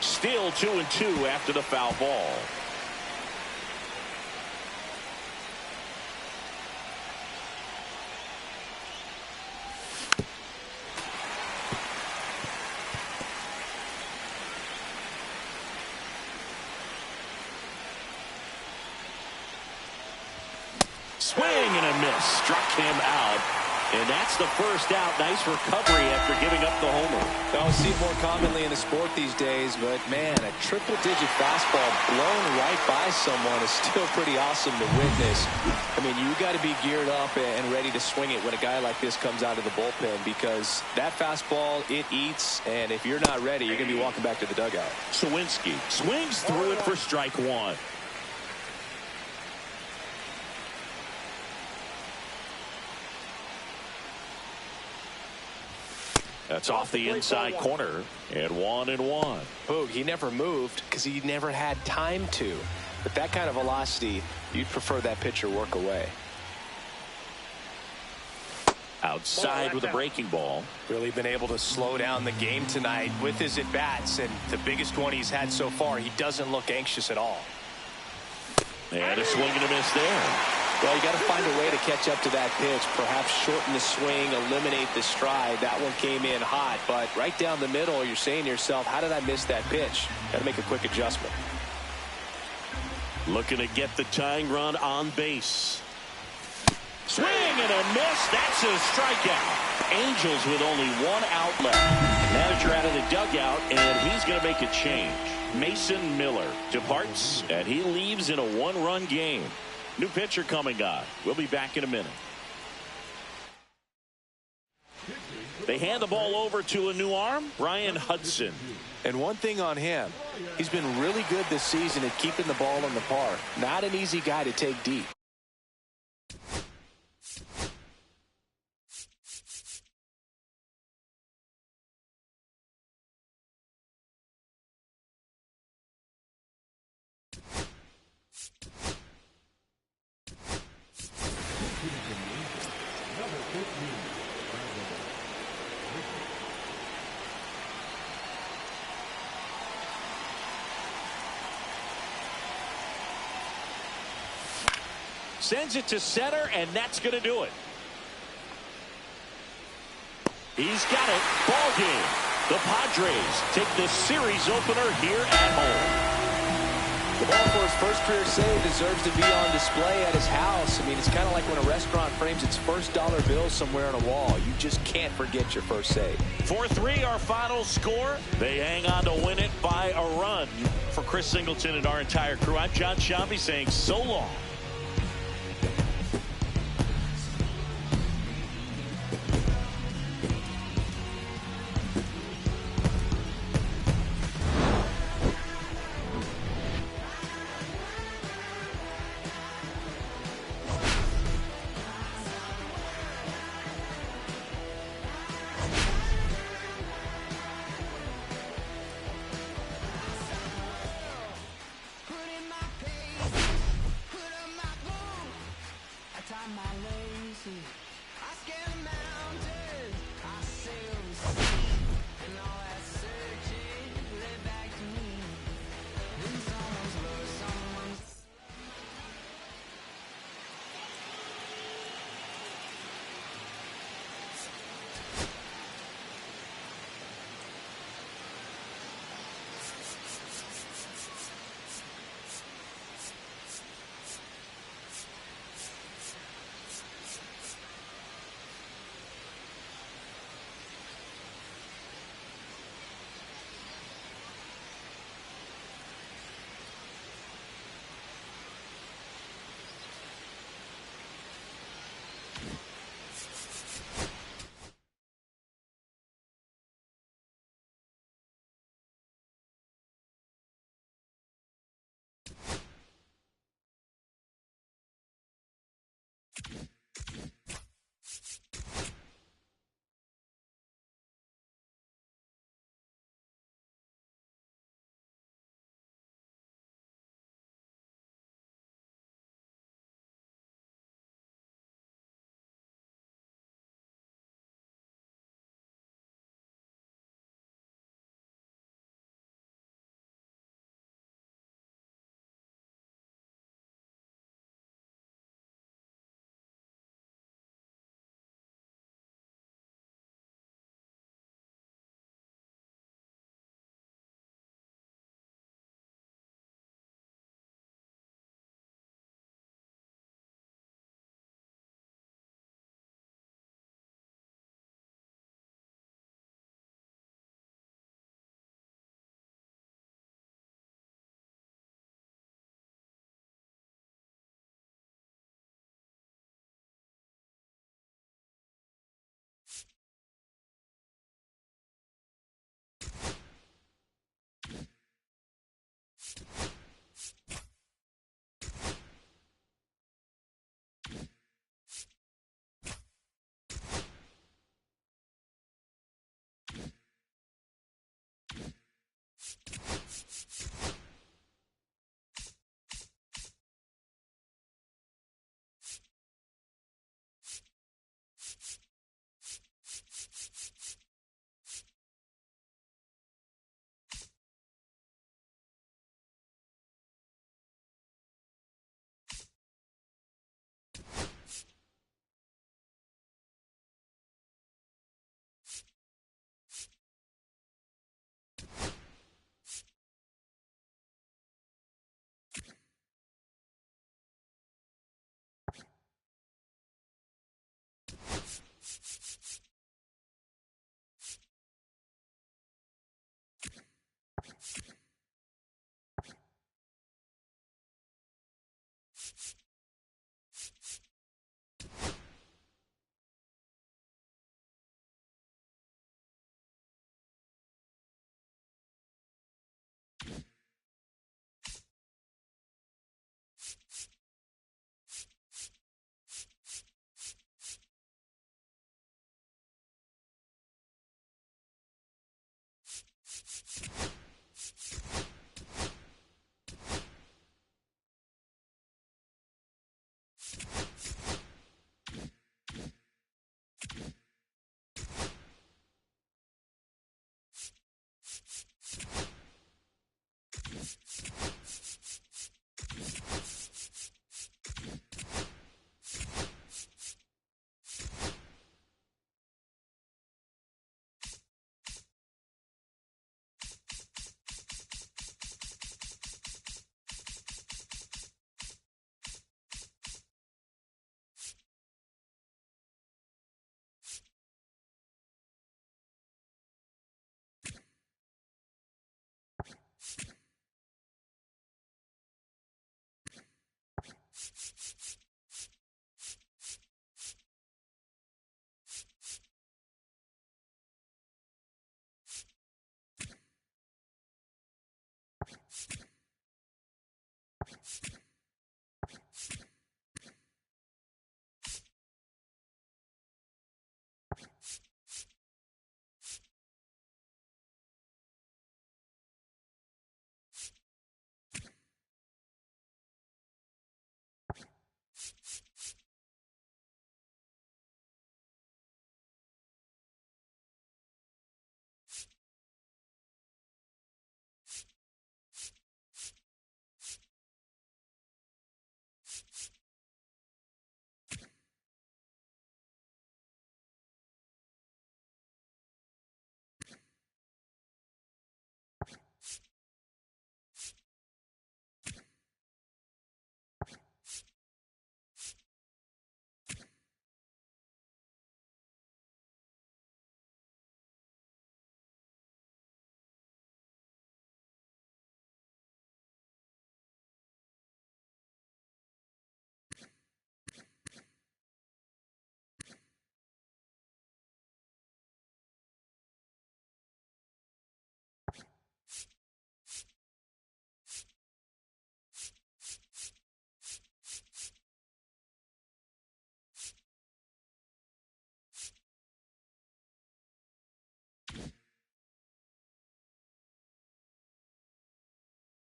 Still 2-2 after the foul ball. Swing and a miss. Struck him out. And that's the first out. Nice recovery after giving up the homer. I see it more commonly in the sport these days, but man, a triple-digit fastball blown right by someone is still pretty awesome to witness. I mean, you got to be geared up and ready to swing it when a guy like this comes out of the bullpen, because that fastball, it eats, and if you're not ready, you're going to be walking back to the dugout. Sawinski swings through it for strike 1. That's off the inside corner, and 1-1. Boog, he never moved because he never had time to. But that kind of velocity, you'd prefer that pitcher work away. Outside with a breaking ball. Really been able to slow down the game tonight with his at-bats, and the biggest one he's had so far, he doesn't look anxious at all. And a swing and a miss there. Well, you got to find a way to catch up to that pitch. Perhaps shorten the swing, eliminate the stride. That one came in hot, but right down the middle, you're saying to yourself, how did I miss that pitch? Got to make a quick adjustment. Looking to get the tying run on base. Swing and a miss. That's a strikeout. Angels with only 1 out left. Manager out of the dugout, and he's going to make a change. Mason Miller departs, and he leaves in a 1-run game. New pitcher coming on. We'll be back in a minute. They hand the ball over to a new arm, Brian Hudson. And one thing on him, he's been really good this season at keeping the ball in the park. Not an easy guy to take deep. Sends it to center, and that's going to do it. He's got it. Ball game. The Padres take the series opener here at home. The ball for his first career save deserves to be on display at his house. I mean, it's kind of like when a restaurant frames its first dollar bill somewhere on a wall. You just can't forget your first save. 4-3 our final score. They hang on to win it by a run. For Chris Singleton and our entire crew, I'm John Shambi saying so long.